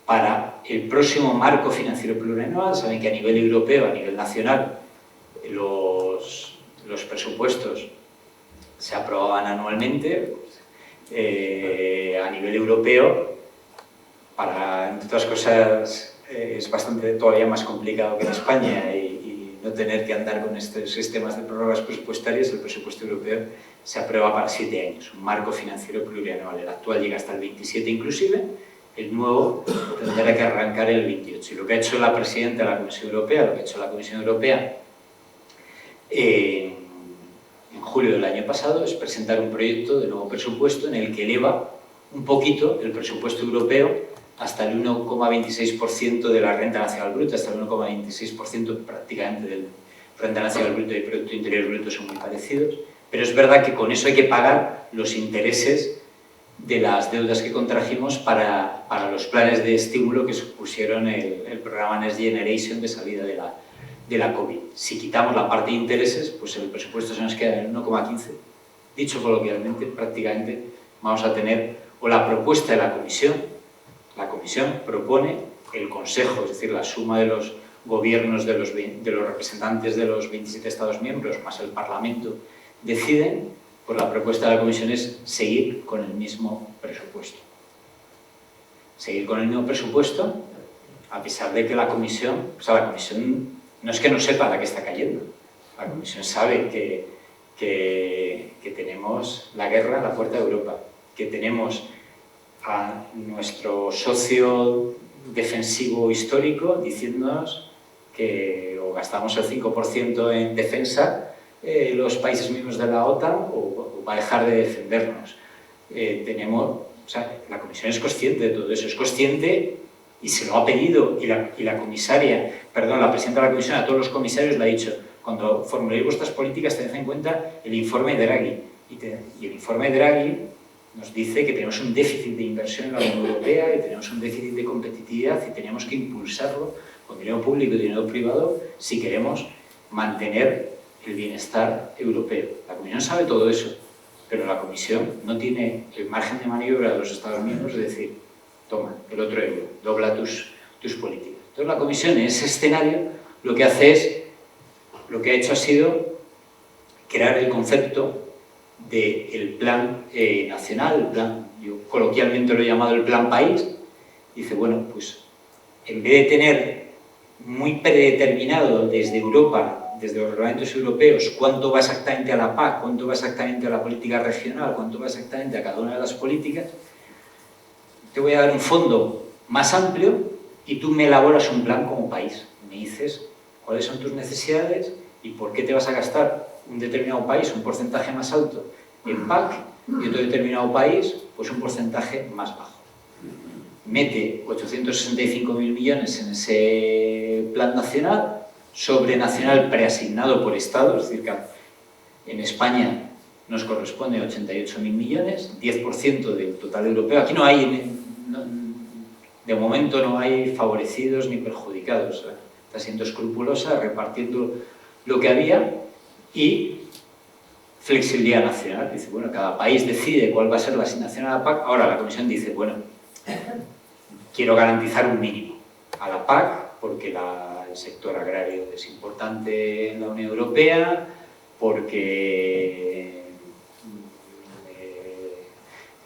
para el próximo marco financiero plurianual, saben que a nivel europeo, a nivel nacional, los presupuestos se aprobaban anualmente. A nivel europeo, entre otras cosas, es bastante todavía más complicado que en España y no tener que andar con estos sistemas de prórrogas presupuestarias. El presupuesto europeo se aprueba para 7 años, un marco financiero plurianual. El actual llega hasta el 27 inclusive, el nuevo tendrá que arrancar el 28. Y lo que ha hecho la presidenta de la Comisión Europea, lo que ha hecho la Comisión Europea en julio del año pasado, es presentar un proyecto de nuevo presupuesto en el que eleva un poquito el presupuesto europeo hasta el 1,26% de la renta nacional bruta, hasta el 1,26% prácticamente del renta nacional bruta y Producto Interior Bruto son muy parecidos, pero es verdad que con eso hay que pagar los intereses de las deudas que contrajimos para los planes de estímulo que supusieron el programa Next Generation de salida de la COVID. Si quitamos la parte de intereses, pues el presupuesto se nos queda en 1,15. Dicho coloquialmente, prácticamente vamos a tener, o la propuesta de la Comisión propone, el Consejo, es decir, la suma de los gobiernos de los representantes de los 27 Estados miembros, más el Parlamento, deciden, pues la propuesta de la Comisión es seguir con el mismo presupuesto. Seguir con el mismo presupuesto, a pesar de que la Comisión no es que no sepa la que está cayendo. La Comisión sabe que tenemos la guerra a la puerta de Europa, que tenemos a nuestro socio defensivo histórico diciéndonos que o gastamos el 5% en defensa los países miembros de la OTAN o va a dejar de defendernos. La Comisión es consciente de todo eso, es consciente y se lo ha pedido, y la presidenta de la Comisión a todos los comisarios le ha dicho, cuando formuléis vuestras políticas tened en cuenta el informe de Draghi, y el informe de Draghi nos dice que tenemos un déficit de inversión en la Unión Europea, que tenemos un déficit de competitividad y tenemos que impulsarlo con dinero público y dinero privado si queremos mantener el bienestar europeo. La Comisión sabe todo eso, pero la Comisión no tiene el margen de maniobra de los Estados miembros de decir, toma, el otro euro, dobla tus políticas. Entonces la Comisión en ese escenario lo que ha hecho ha sido crear el concepto del plan nacional, yo coloquialmente lo he llamado el plan país. Dice, bueno, pues en vez de tener muy predeterminado desde Europa, desde los reglamentos europeos, cuánto va exactamente a la PAC, cuánto va exactamente a la política regional, cuánto va exactamente a cada una de las políticas, te voy a dar un fondo más amplio y tú me elaboras un plan como país. Me dices cuáles son tus necesidades y por qué te vas a gastar un determinado país un porcentaje más alto en PAC y otro determinado país pues un porcentaje más bajo. Mete 865.000 millones en ese plan nacional, sobrenacional preasignado por Estado, es decir, que en España nos corresponde 88.000 millones, 10% del total europeo. Aquí no hay, de momento no hay favorecidos ni perjudicados. Está siendo escrupulosa, repartiendo lo que había y flexibilidad nacional. Dice, bueno, cada país decide cuál va a ser la asignación a la PAC. Ahora la Comisión dice, bueno, quiero garantizar un mínimo a la PAC porque el sector agrario es importante en la Unión Europea, porque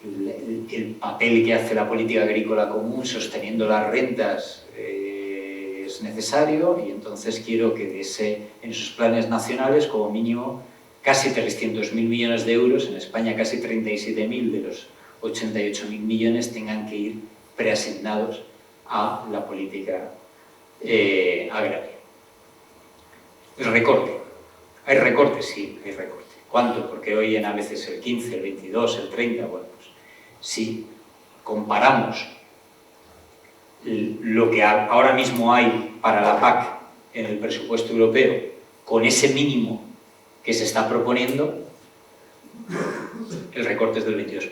el papel que hace la política agrícola común sosteniendo las rentas es necesario, y entonces quiero que en esos planes nacionales como mínimo casi 300.000 millones de euros, en España casi 37.000 de los 88.000 millones tengan que ir preasignados a la política agraria. El recorte. ¿Hay recorte? Sí, hay recorte. ¿Cuánto? Porque hoy en a veces el 15, el 22, el 30, bueno, pues si comparamos lo que ahora mismo hay para la PAC en el presupuesto europeo con ese mínimo que se está proponiendo, el recorte es del 22%.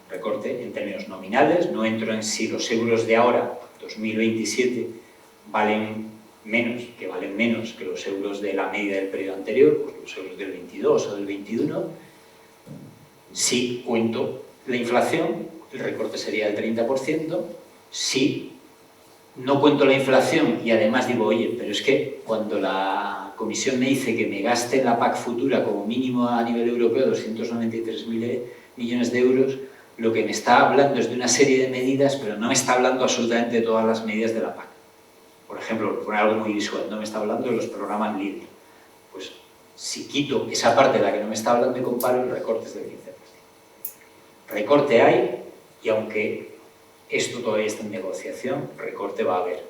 Recorte en términos nominales, no entro en si los euros de ahora, 2027, valen menos que los euros de la media del periodo anterior, pues los euros del 22 o del 21. Si cuento la inflación, el recorte sería del 30%. Si no cuento la inflación y además digo, oye, pero es que cuando la Comisión me dice que me gaste en la PAC futura como mínimo a nivel europeo 293.000 millones de euros, lo que me está hablando es de una serie de medidas, pero no me está hablando absolutamente de todas las medidas de la PAC. Por ejemplo, por poner algo muy visual, no me está hablando de los programas LEADER. Pues si quito esa parte de la que no me está hablando y comparo, el recorte es del 15%. Recorte hay, y aunque esto todavía está en negociación, recorte va a haber.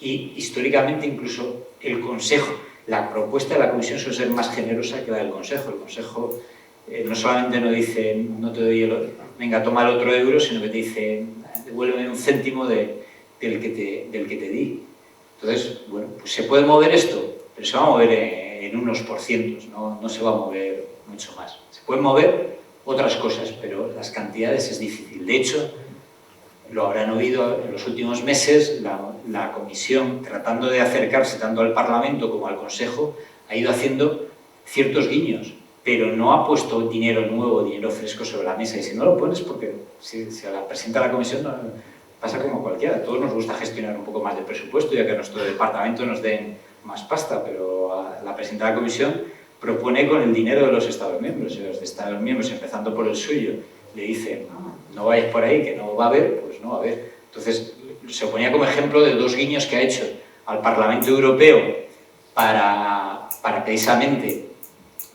Y históricamente incluso el Consejo, la propuesta de la Comisión suele ser más generosa que la del Consejo. El Consejo no solamente no dice, no te doy venga, toma el otro euro, sino que te dice, devuélveme un céntimo del que te di. Entonces, bueno, pues se puede mover esto, pero se va a mover en unos porcientos, no se va a mover mucho más. Se pueden mover otras cosas, pero las cantidades es difícil. De hecho, lo habrán oído en los últimos meses, la Comisión, tratando de acercarse tanto al Parlamento como al Consejo, ha ido haciendo ciertos guiños, pero no ha puesto dinero nuevo, dinero fresco sobre la mesa. Y si no lo pones, porque si la presenta la Comisión, pasa como cualquiera. A todos nos gusta gestionar un poco más de presupuesto, ya que a nuestro departamento nos den más pasta, pero a la presenta la Comisión propone con el dinero de los Estados miembros. Si los Estados miembros, empezando por el suyo, le dicen no vayas por ahí, que no va a haber, pues no va a haber. Entonces, se ponía como ejemplo de dos guiños que ha hecho al Parlamento Europeo para precisamente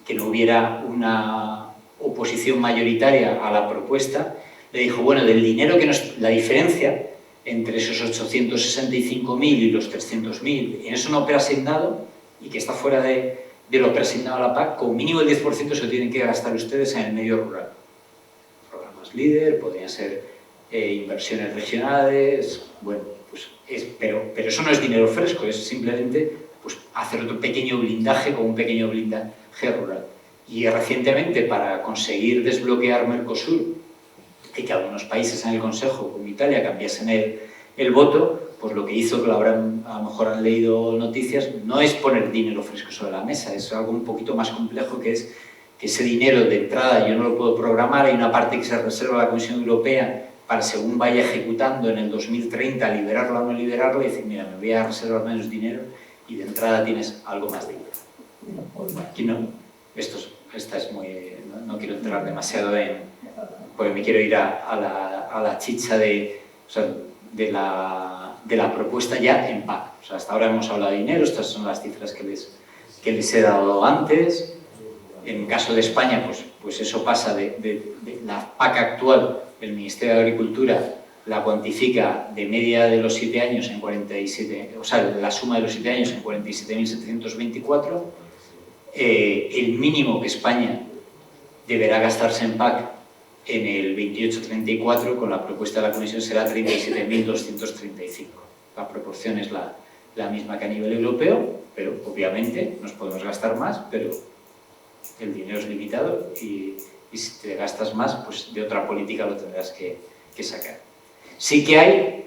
que no hubiera una oposición mayoritaria a la propuesta. Le dijo, bueno, del dinero la diferencia entre esos 865.000 y los 300.000, en eso no preasignado, y que está fuera de lo preasignado a la PAC, con mínimo el 10% se lo tienen que gastar ustedes en el medio rural. Programas LEADER, podrían ser inversiones regionales, bueno, pues pero eso no es dinero fresco, es simplemente pues, hacer otro pequeño blindaje con un pequeño blindaje rural. Y recientemente, para conseguir desbloquear Mercosur, y que algunos países en el Consejo, como Italia, cambiasen el voto, pues lo que hizo, que a lo mejor han leído noticias, no es poner dinero fresco sobre la mesa, es algo un poquito más complejo, que es que ese dinero de entrada yo no lo puedo programar, hay una parte que se reserva a la Comisión Europea para, según vaya ejecutando en el 2030, liberarla o no liberarla, y decir, mira, me voy a reservar menos dinero, y de entrada tienes algo más de dinero. Aquí no, esta es muy... No quiero entrar demasiado porque me quiero ir a la chicha de la propuesta ya en PAC. O sea, hasta ahora hemos hablado de dinero, estas son las cifras que les he dado antes. En caso de España, pues eso pasa de la PAC actual, el Ministerio de Agricultura la cuantifica de media de los 7 años en 47, o sea, la suma de los 7 años en 47.724. El mínimo que España deberá gastarse en PAC en el 28-34, con la propuesta de la Comisión, será 37.235. La proporción es la misma que a nivel europeo. pero obviamente nos podemos gastar más, pero el dinero es limitado y si te gastas más, pues de otra política lo tendrás que sacar. Sí que hay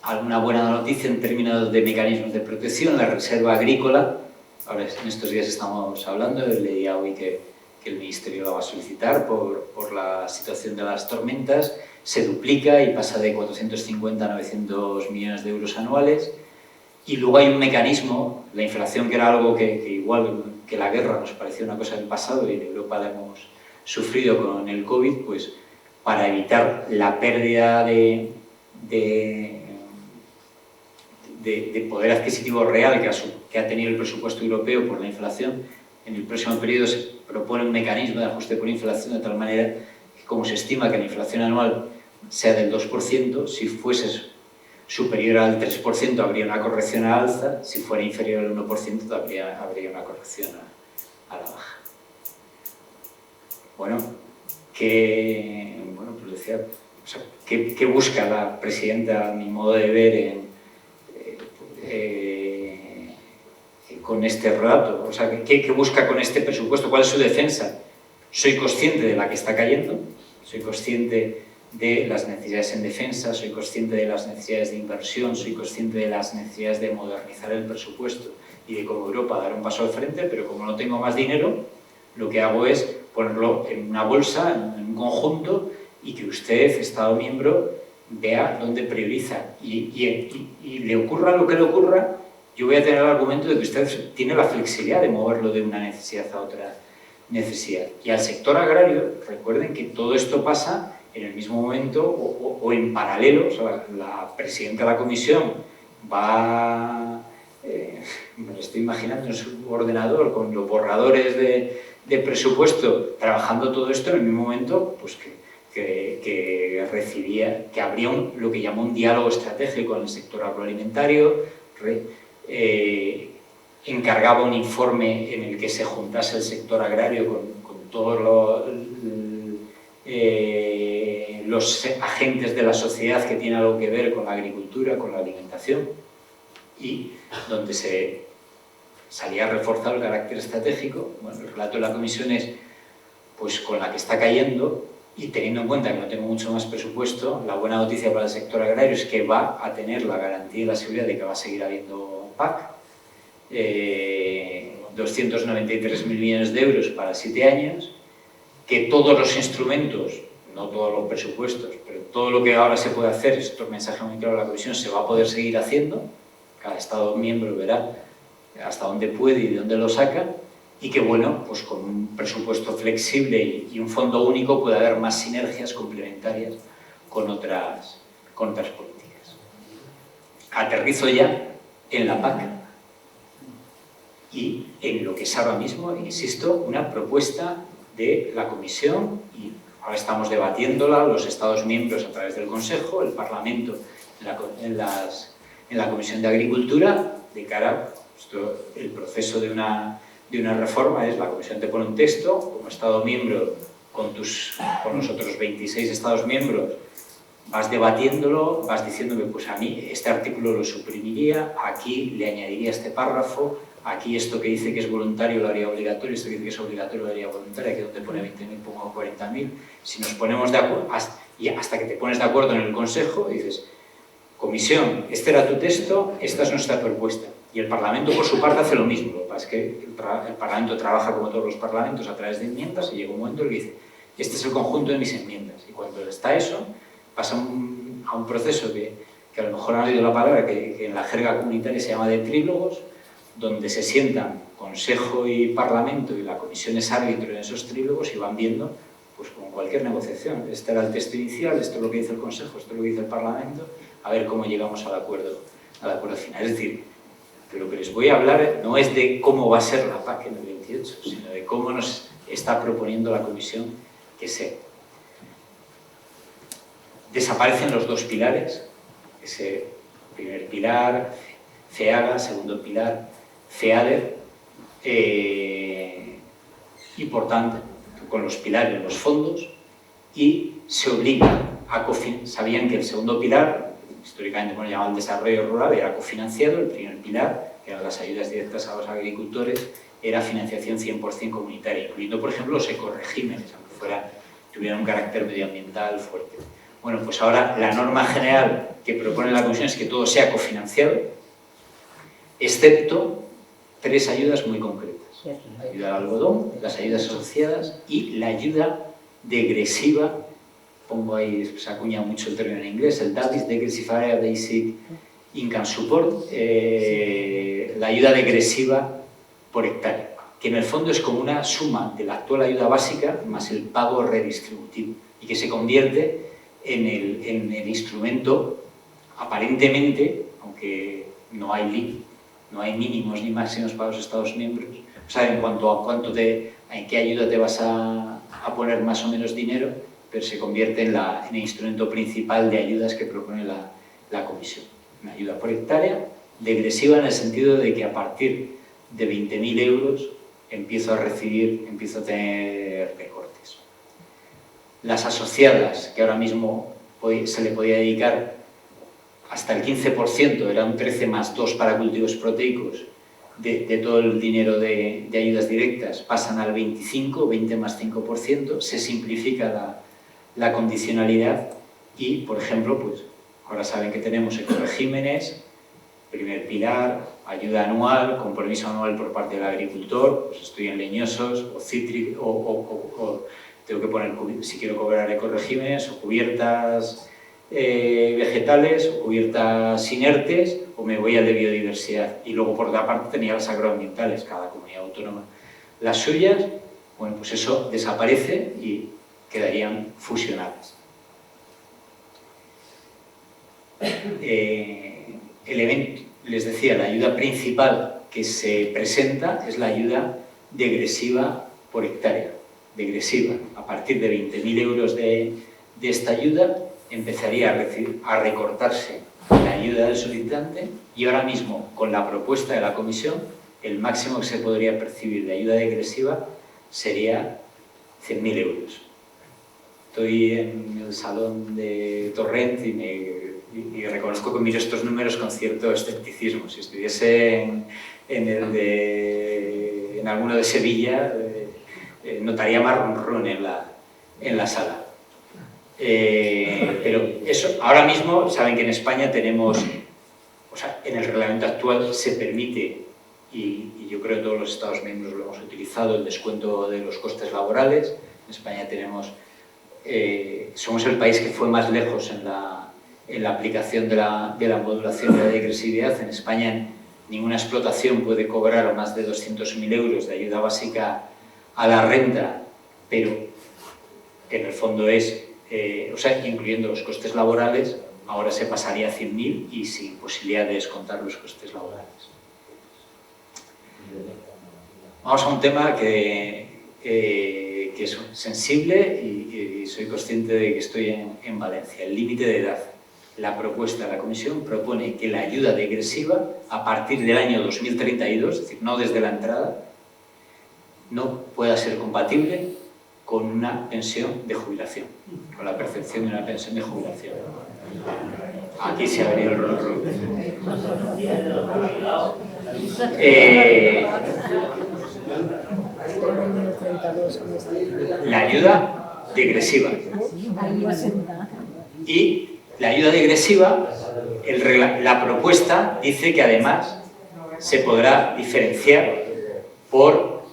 alguna buena noticia en términos de mecanismos de protección. La reserva agrícola, ahora en estos días estamos hablando, leía hoy que el Ministerio la va a solicitar por la situación de las tormentas, se duplica y pasa de 450 a 900 millones de euros anuales. Y luego hay un mecanismo, la inflación, que era algo que igual que la guerra nos parecía una cosa del pasado y en Europa la hemos sufrido con el COVID, pues para evitar la pérdida de poder adquisitivo real que ha tenido el presupuesto europeo por la inflación, en el próximo periodo se propone un mecanismo de ajuste por inflación de tal manera que, como se estima que la inflación anual sea del 2%, si fuese superior al 3% habría una corrección a alza, si fuera inferior al 1% habría una corrección a la baja. Bueno, pues decía, o sea, ¿qué busca la presidenta, a mi modo de ver, con este relato? O sea, ¿qué busca con este presupuesto? ¿Cuál es su defensa? Soy consciente de la que está cayendo, soy consciente de las necesidades en defensa, soy consciente de las necesidades de inversión, soy consciente de las necesidades de modernizar el presupuesto y de como Europa dar un paso al frente, pero como no tengo más dinero, lo que hago es ponerlo en una bolsa, en un conjunto, y que usted, Estado miembro, vea dónde prioriza. Y le ocurra lo que le ocurra, yo voy a tener el argumento de que usted tiene la flexibilidad de moverlo de una necesidad a otra necesidad. Y al sector agrario, recuerden que todo esto pasa en el mismo momento o en paralelo. O sea, la presidenta de la comisión va, me lo estoy imaginando en su ordenador con los borradores de presupuesto, trabajando todo esto en el mismo momento, pues que habría lo que llamó un diálogo estratégico con el sector agroalimentario, encargaba un informe en el que se juntase el sector agrario con todos los agentes de la sociedad que tienen algo que ver con la agricultura, con la alimentación, y donde se salía reforzado el carácter estratégico. Bueno, el relato de la comisión es, pues con la que está cayendo, y teniendo en cuenta que no tengo mucho más presupuesto, la buena noticia para el sector agrario es que va a tener la garantía y la seguridad de que va a seguir habiendo PAC, 293.000 millones de euros para 7 años, que todos los instrumentos, no todos los presupuestos, pero todo lo que ahora se puede hacer, esto es mensaje muy claro de la Comisión, se va a poder seguir haciendo. Cada Estado miembro verá hasta dónde puede y de dónde lo saca, y que, bueno, pues con un presupuesto flexible y un fondo único puede haber más sinergias complementarias con otras políticas. Aterrizo ya en la PAC y en lo que es ahora mismo, insisto, una propuesta de la Comisión, y ahora estamos debatiéndola los Estados miembros a través del Consejo, el Parlamento en la Comisión de Agricultura, de cara a el proceso de una reforma. Es la Comisión te pone un texto, como Estado miembro, con los otros 26 Estados miembros, vas debatiéndolo, vas diciendo que pues a mí este artículo lo suprimiría, aquí le añadiría este párrafo, aquí esto que dice que es voluntario lo haría obligatorio, esto que dice que es obligatorio lo haría voluntario, aquí donde pone 20.000 pongo 40.000. Si nos ponemos de acuerdo, y hasta que te pones de acuerdo en el Consejo, dices, Comisión, este era tu texto, esta es nuestra propuesta. Y el Parlamento, por su parte, hace lo mismo. Lo que pasa es que el Parlamento trabaja como todos los parlamentos a través de enmiendas, y llega un momento en el que dice, este es el conjunto de mis enmiendas. Y cuando está eso, pasa a un proceso que a lo mejor han oído la palabra, que en la jerga comunitaria se llama de trílogos, donde se sientan Consejo y Parlamento, y la Comisión es árbitro en esos trílogos, y van viendo, pues como cualquier negociación, este era el texto inicial, esto es lo que dice el Consejo, esto es lo que dice el Parlamento, a ver cómo llegamos al acuerdo final. Es decir, de lo que les voy a hablar no es de cómo va a ser la PAC en el 28, sino de cómo nos está proponiendo la Comisión que sea. Desaparecen los dos pilares, ese primer pilar, FEAGA, segundo pilar, FEADER, y por tanto, con los pilares los fondos, y se obliga a sabían que el segundo pilar históricamente llamado el desarrollo rural, era cofinanciado. El primer pilar, que eran las ayudas directas a los agricultores, era financiación 100% comunitaria, incluyendo, por ejemplo, los ecoregímenes, aunque tuvieran un carácter medioambiental fuerte. Bueno, pues ahora la norma general que propone la Comisión es que todo sea cofinanciado, excepto 3 ayudas muy concretas. La ayuda al algodón, las ayudas asociadas y la ayuda degresiva, pongo ahí, se acuña mucho el término en inglés, el DABIS, Degressive Basic Income Support, la ayuda degresiva por hectárea, que en el fondo es como una suma de la actual ayuda básica más el pago redistributivo y que se convierte en el instrumento, aparentemente, aunque no hay mínimos ni máximos para los Estados miembros, o sea, en cuanto a en qué ayuda te vas a poner más o menos dinero, pero se convierte en el instrumento principal de ayudas que propone la Comisión. Una ayuda por hectárea, degresiva en el sentido de que a partir de 20.000 euros empiezo a tener recortes. Las asociadas, que ahora mismo se le podía dedicar hasta el 15%, era un 13 más 2 para cultivos proteicos, de todo el dinero de ayudas directas, pasan al 25, 20 más 5%, se simplifica la condicionalidad y, por ejemplo, pues ahora saben que tenemos ecoregímenes, primer pilar, ayuda anual, compromiso anual por parte del agricultor, pues estoy en leñosos o cítricos, o tengo que poner, si quiero cobrar ecoregímenes, o cubiertas vegetales, o cubiertas inertes, o me voy al de biodiversidad. Y luego, por otra parte, tenía las agroambientales, cada comunidad autónoma. Las suyas, bueno, pues eso desaparece y quedarían fusionadas. Les decía, la ayuda principal que se presenta es la ayuda degresiva por hectárea. Degresiva. A partir de 20.000 euros de esta ayuda empezaría a recortarse la ayuda del solicitante y ahora mismo, con la propuesta de la Comisión, el máximo que se podría percibir de ayuda degresiva sería 100.000 euros. Estoy en el salón de Torrent y reconozco que miro estos números con cierto escepticismo. Si estuviese en alguno de Sevilla, notaría más ronron en la sala. Pero eso, ahora mismo, saben que en España tenemos, o sea, en el reglamento actual se permite, y yo creo que todos los Estados miembros lo hemos utilizado, el descuento de los costes laborales. En España tenemos, somos el país que fue más lejos en la aplicación de la modulación de la degresividad. En España ninguna explotación puede cobrar más de 200.000 euros de ayuda básica a la renta, pero en el fondo es, o sea, incluyendo los costes laborales, ahora se pasaría a 100.000 y sin posibilidad de descontar los costes laborales. Vamos a un tema que es sensible y soy consciente de que estoy en Valencia, el límite de edad. La propuesta de la Comisión propone que la ayuda degresiva, a partir del año 2032, es decir, no desde la entrada, no pueda ser compatible con una pensión de jubilación, con la percepción de una pensión de jubilación. Aquí se ha venido el rol. La ayuda degresiva. Y la ayuda degresiva, la propuesta dice que además se podrá diferenciar por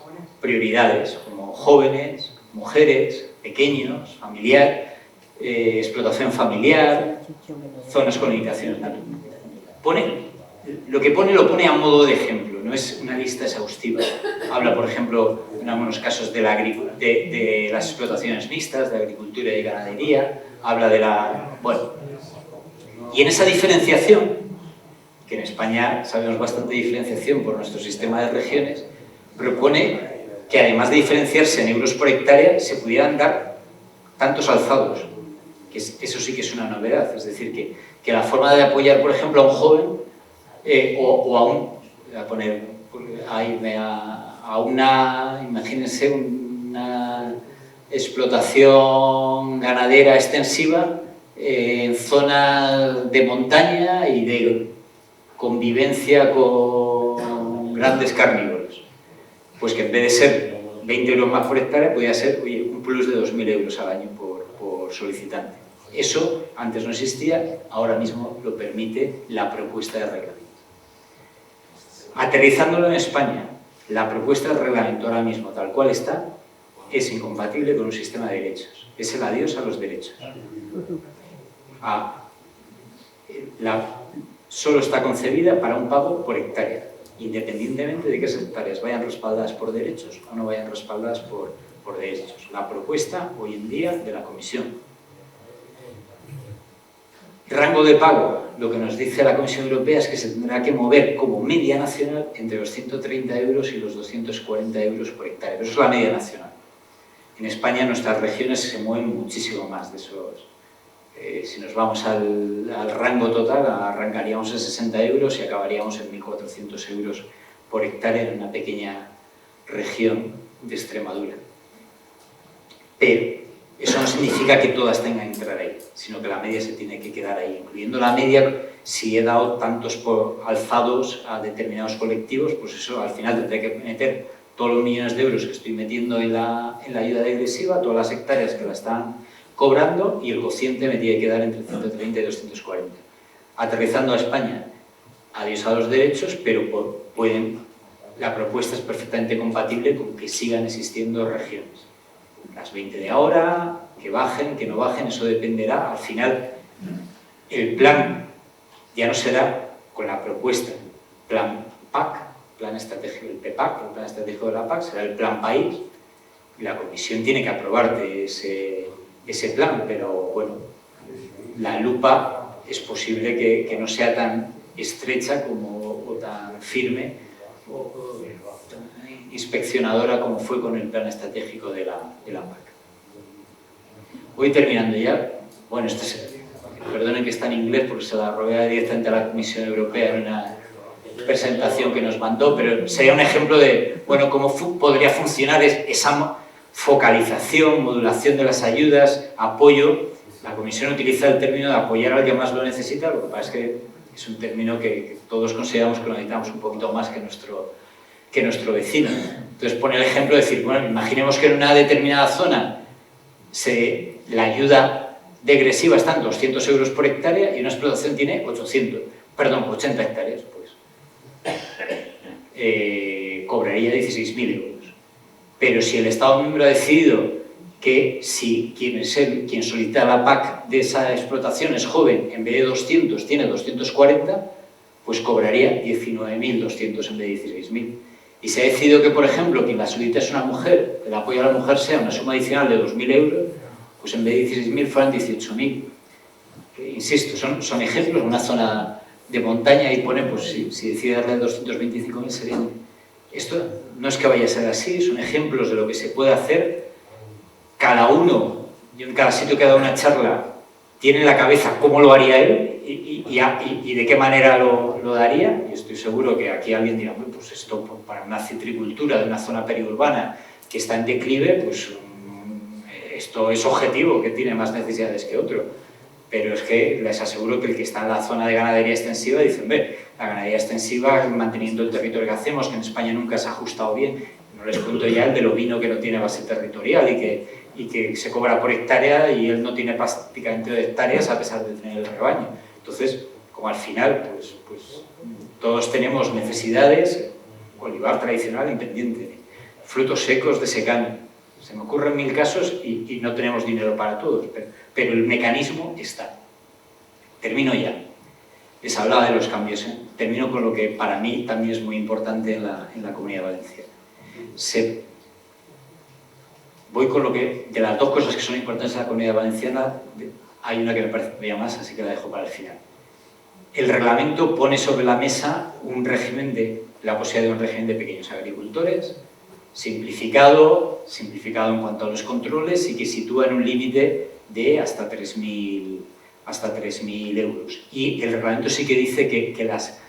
prioridades, como jóvenes, mujeres, pequeños, familiar, explotación familiar, zonas con limitaciones. Lo que pone lo pone a modo de ejemplo, no es una lista exhaustiva. Habla, por ejemplo, en algunos casos de las explotaciones mixtas, de agricultura y ganadería, habla de bueno, y en esa diferenciación, que en España sabemos bastante diferenciación por nuestro sistema de regiones, propone que además de diferenciarse en euros por hectárea, se pudieran dar tantos alzados, que eso sí que es una novedad, es decir, que la forma de apoyar, por ejemplo, a un joven imagínense una explotación ganadera extensiva, en zonas de montaña y de convivencia con grandes carnívoros. Pues que en vez de ser 20 euros más por hectárea, podría ser, oye, un plus de 2.000 euros al año por solicitante. Eso antes no existía, ahora mismo lo permite la propuesta de reglamento. Aterrizándolo en España, la propuesta de reglamento ahora mismo, tal cual está, es incompatible con un sistema de derechos. Es el adiós a los derechos. Solo está concebida para un pago por hectárea, independientemente de que esas hectáreas vayan respaldadas por derechos o no vayan respaldadas por derechos. La propuesta hoy en día de la Comisión. Rango de pago, lo que nos dice la Comisión Europea es que se tendrá que mover como media nacional entre los 130 euros y los 240 euros por hectárea. Pero eso es la media nacional. En España nuestras regiones se mueven muchísimo más de esos. Si nos vamos al rango total, arrancaríamos en 60 euros y acabaríamos en 1.400 euros por hectárea en una pequeña región de Extremadura. Pero eso no significa que todas tengan que entrar ahí, sino que la media se tiene que quedar ahí. Incluyendo la media, si he dado tantos alzados a determinados colectivos, pues eso al final tendré que meter todos los millones de euros que estoy metiendo en la ayuda degresiva, todas las hectáreas que la están cobrando, y el cociente me tiene que dar entre 130 y 240. Aterrizando a España, adiós a los derechos, pero la propuesta es perfectamente compatible con que sigan existiendo regiones. Las 20 de ahora, que bajen, que no bajen, eso dependerá. Al final, el plan ya no será con la propuesta, plan PAC, plan estratégico del PEPAC, el plan estratégico de la PAC, será el plan país, y la Comisión tiene que aprobarte ese plan, pero bueno, la lupa es posible que no sea tan estrecha o tan firme o tan inspeccionadora como fue con el plan estratégico de la PAC. Voy terminando ya. Bueno, perdonen que está en inglés porque se la robé directamente a la Comisión Europea en una presentación que nos mandó, pero sería un ejemplo de, bueno, cómo podría funcionar esa focalización, modulación de las ayudas, apoyo. La Comisión utiliza el término de apoyar al que más lo necesita, lo que pasa es que es un término que todos consideramos que lo necesitamos un poquito más que nuestro vecino. Entonces pone el ejemplo de decir, bueno, imaginemos que en una determinada zona la ayuda degresiva está en 200 euros por hectárea y una explotación tiene 80 hectáreas, pues cobraría 16.000 euros. Pero si el Estado miembro ha decidido que si quien solicita la PAC de esa explotación es joven, en vez de 200 tiene 240, pues cobraría 19.200 en vez de 16.000. Y se ha decidido que, por ejemplo, quien la solicita es una mujer, que el apoyo a la mujer sea una suma adicional de 2.000 euros, pues en vez de 16.000 fueran 18.000. Insisto, son ejemplos, una zona de montaña y pone, pues si decide darle 225.000 serían... Esto no es que vaya a ser así, son ejemplos de lo que se puede hacer. Cada uno, yo en cada sitio que he dado una charla, tiene en la cabeza cómo lo haría él y de qué manera lo daría. Y estoy seguro que aquí alguien dirá, pues esto para una citricultura de una zona periurbana que está en declive, pues esto es objetivo, que tiene más necesidades que otro. Pero es que les aseguro que el que está en la zona de ganadería extensiva dicen, la ganadería extensiva, manteniendo el territorio que hacemos, que en España nunca se ha ajustado bien, no les cuento ya el del ovino que no tiene base territorial y que se cobra por hectárea y él no tiene prácticamente hectáreas a pesar de tener el rebaño. Entonces, como al final, pues todos tenemos necesidades, olivar tradicional independiente, frutos secos de secano. Se me ocurren 1000 casos y no tenemos dinero para todos, pero el mecanismo está. Termino ya. Les hablaba de los cambios. Termino con lo que para mí también es muy importante en la Comunidad Valenciana. Voy con lo que, de las dos cosas que son importantes en la Comunidad Valenciana, hay una que me parece bella más, así que la dejo para el final. El reglamento pone sobre la mesa la posibilidad de un régimen de pequeños agricultores, simplificado en cuanto a los controles y que sitúa en un límite de hasta 3.000 euros. Y el reglamento sí que dice que las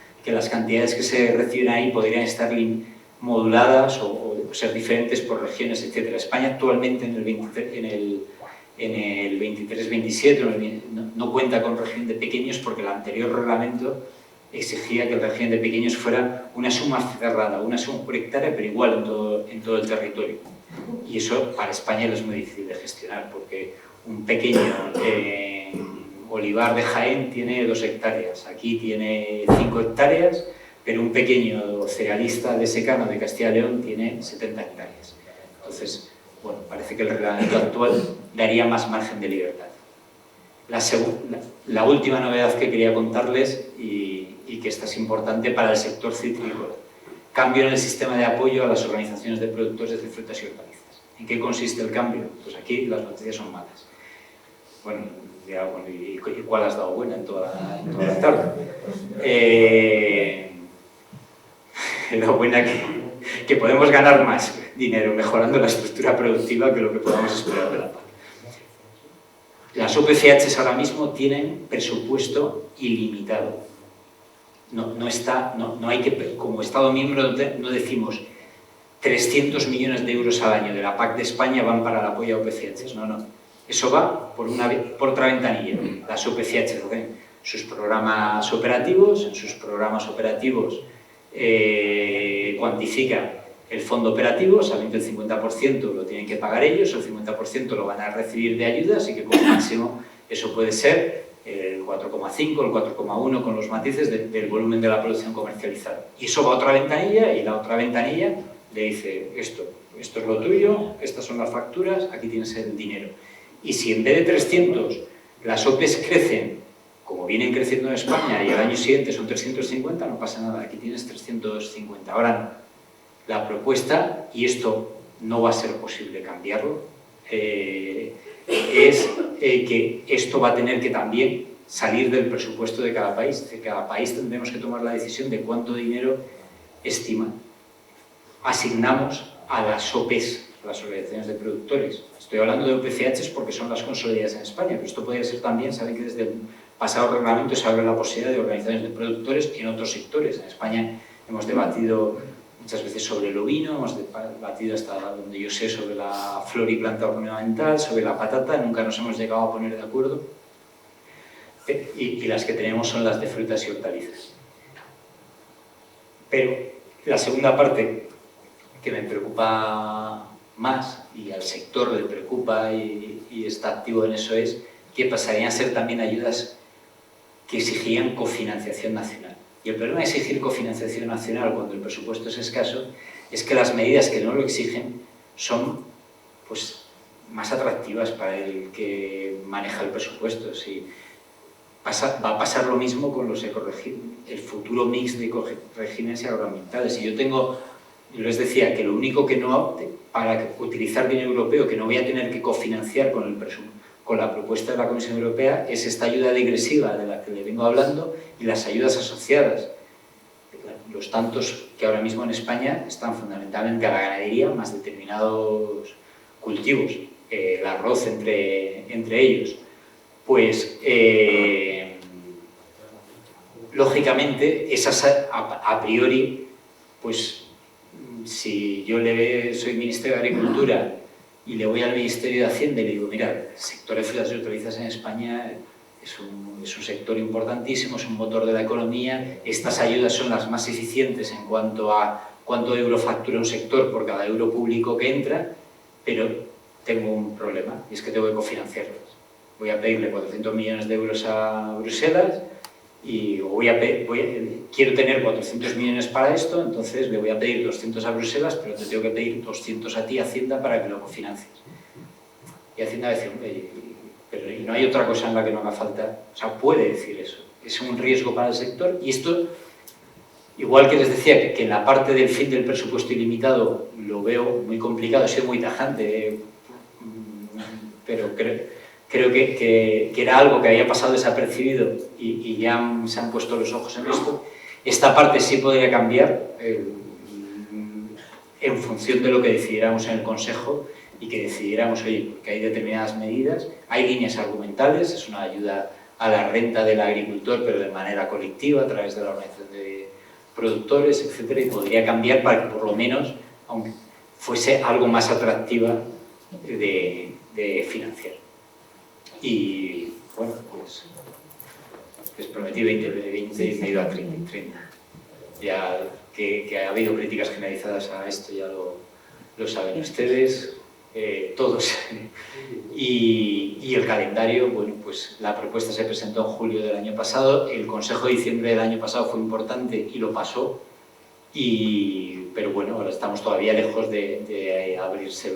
cantidades que se reciben ahí podrían estar moduladas o ser diferentes por regiones, etc. España actualmente en en el 23-27 no cuenta con régimen de pequeños porque el anterior reglamento exigía que el régimen de pequeños fuera una suma cerrada, una suma por hectárea, pero igual en todo el territorio. Y eso para España es muy difícil de gestionar, porque un pequeño olivar de Jaén tiene 2 hectáreas, aquí tiene 5 hectáreas, pero un pequeño cerealista de secano de Castilla y León tiene 70 hectáreas. Entonces, bueno, parece que el reglamento actual daría más margen de libertad. La última novedad que quería contarles, y que esta es importante para el sector citrícola, cambio en el sistema de apoyo a las organizaciones de productores de frutas y hortalizas. ¿En qué consiste el cambio? Pues aquí las noticias son malas. Bueno, ¿y cuál has dado buena en toda la tarde? La buena que podemos ganar más dinero mejorando la estructura productiva que lo que podamos esperar de la PAC. Las OPCHs ahora mismo tienen presupuesto ilimitado. No hay que, como Estado miembro, no decimos 300 millones de euros al año de la PAC de España van para el apoyo a OPCHs. No. Eso va por otra ventanilla. Las OPCHs hacen sus programas operativos, en sus programas operativos cuantifican el fondo operativo, sabiendo que el 50% lo tienen que pagar ellos, el 50% lo van a recibir de ayudas, y que como máximo eso puede ser el 4,5, el 4,1 con los matices del volumen de la producción comercializada. Y eso va a otra ventanilla, y la otra ventanilla le dice esto es lo tuyo, estas son las facturas, aquí tienes el dinero. Y si en vez de 300 las OPEs crecen, como vienen creciendo en España, y al año siguiente son 350, no pasa nada, aquí tienes 350. Ahora no. La propuesta, y esto no va a ser posible cambiarlo, es que esto va a tener que también salir del presupuesto de cada país. Es decir, cada país tendremos que tomar la decisión de cuánto dinero asignamos a las OPEs, a las organizaciones de productores. Estoy hablando de OPCHs porque son las consolidadas en España, pero esto podría ser también, saben que desde el pasado reglamento se abre la posibilidad de organizaciones de productores en otros sectores. En España hemos debatido muchas veces sobre el ovino, hemos debatido hasta donde yo sé sobre la flor y planta ornamental, sobre la patata, nunca nos hemos llegado a poner de acuerdo. Y las que tenemos son las de frutas y hortalizas. Pero la segunda parte que me preocupa más, y al sector le preocupa y está activo en eso, es que pasarían a ser también ayudas que exigían cofinanciación nacional. Y el problema de exigir cofinanciación nacional cuando el presupuesto es escaso es que las medidas que no lo exigen son pues, más atractivas para el que maneja el presupuesto. Va a pasar lo mismo con el futuro mix de regímenes agroambientales. Y yo les decía que lo único que no, para utilizar dinero europeo, que no voy a tener que cofinanciar con la propuesta de la Comisión Europea, es esta ayuda digresiva de la que le vengo hablando y las ayudas asociadas. Los tantos que ahora mismo en España están fundamentalmente a la ganadería, más determinados cultivos, el arroz entre ellos. Pues, lógicamente, esas a priori, pues, si yo soy Ministerio de Agricultura y le voy al Ministerio de Hacienda y le digo, mira, el sector de frutas y hortalizas en España es un sector importantísimo, es un motor de la economía, estas ayudas son las más eficientes en cuanto a cuánto euro factura un sector por cada euro público que entra, pero tengo un problema, y es que tengo que cofinanciarlas. Voy a pedirle 400 millones de euros a Bruselas, y quiero tener 400 millones para esto, entonces le voy a pedir 200 a Bruselas, pero te tengo que pedir 200 a ti, Hacienda, para que lo cofinancies. Y Hacienda va a decir, pero ¿y no hay otra cosa en la que no haga falta? O sea, puede decir eso. Es un riesgo para el sector, y esto, igual que les decía que en la parte del fin del presupuesto ilimitado lo veo muy complicado, he sido muy tajante, pero creo que era algo que había pasado desapercibido y ya se han puesto los ojos en esto. Esta parte sí podría cambiar en función de lo que decidiéramos en el Consejo y que decidiéramos, oye, porque hay determinadas medidas, hay líneas argumentales, es una ayuda a la renta del agricultor, pero de manera colectiva, a través de la organización de productores, etcétera, y podría cambiar para que por lo menos, aunque fuese algo más atractiva de financiar. y bueno, pues les prometí 2020 y me he ido a 30 y 30. Ya que ha habido críticas generalizadas a esto, ya lo saben ustedes, todos. Y el calendario, bueno, pues la propuesta se presentó en julio del año pasado, el Consejo de diciembre del año pasado fue importante y lo pasó, pero bueno, ahora estamos todavía lejos de abrirse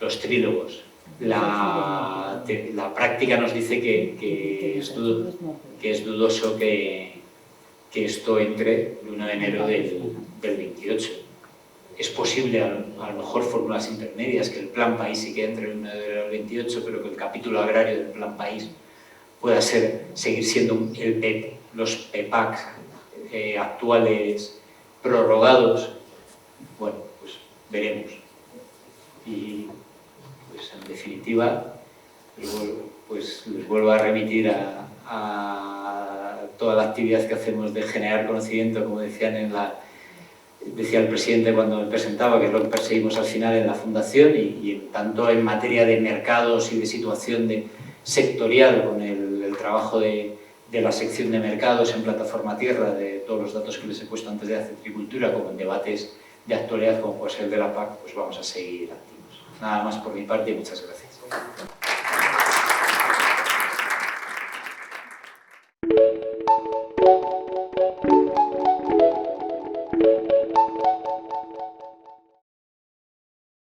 los trílogos. La práctica nos dice que es dudoso que esto entre el 1 de enero del 28. Es posible, a lo mejor, fórmulas intermedias, que el Plan País sí que entre el 1 de enero del 28, pero que el capítulo agrario del Plan País pueda seguir siendo los PEPAC actuales prorrogados. Bueno, pues veremos. Y pues en definitiva, pues les vuelvo a remitir a toda la actividad que hacemos de generar conocimiento, como decía el presidente cuando me presentaba, que es lo que perseguimos al final en la Fundación, y tanto en materia de mercados y de situación sectorial, con el trabajo de la sección de mercados en Plataforma Tierra, de todos los datos que les he puesto antes de la citricultura, como en debates de actualidad como puede ser el de la PAC, pues vamos a seguir activos. Nada más por mi parte y muchas gracias.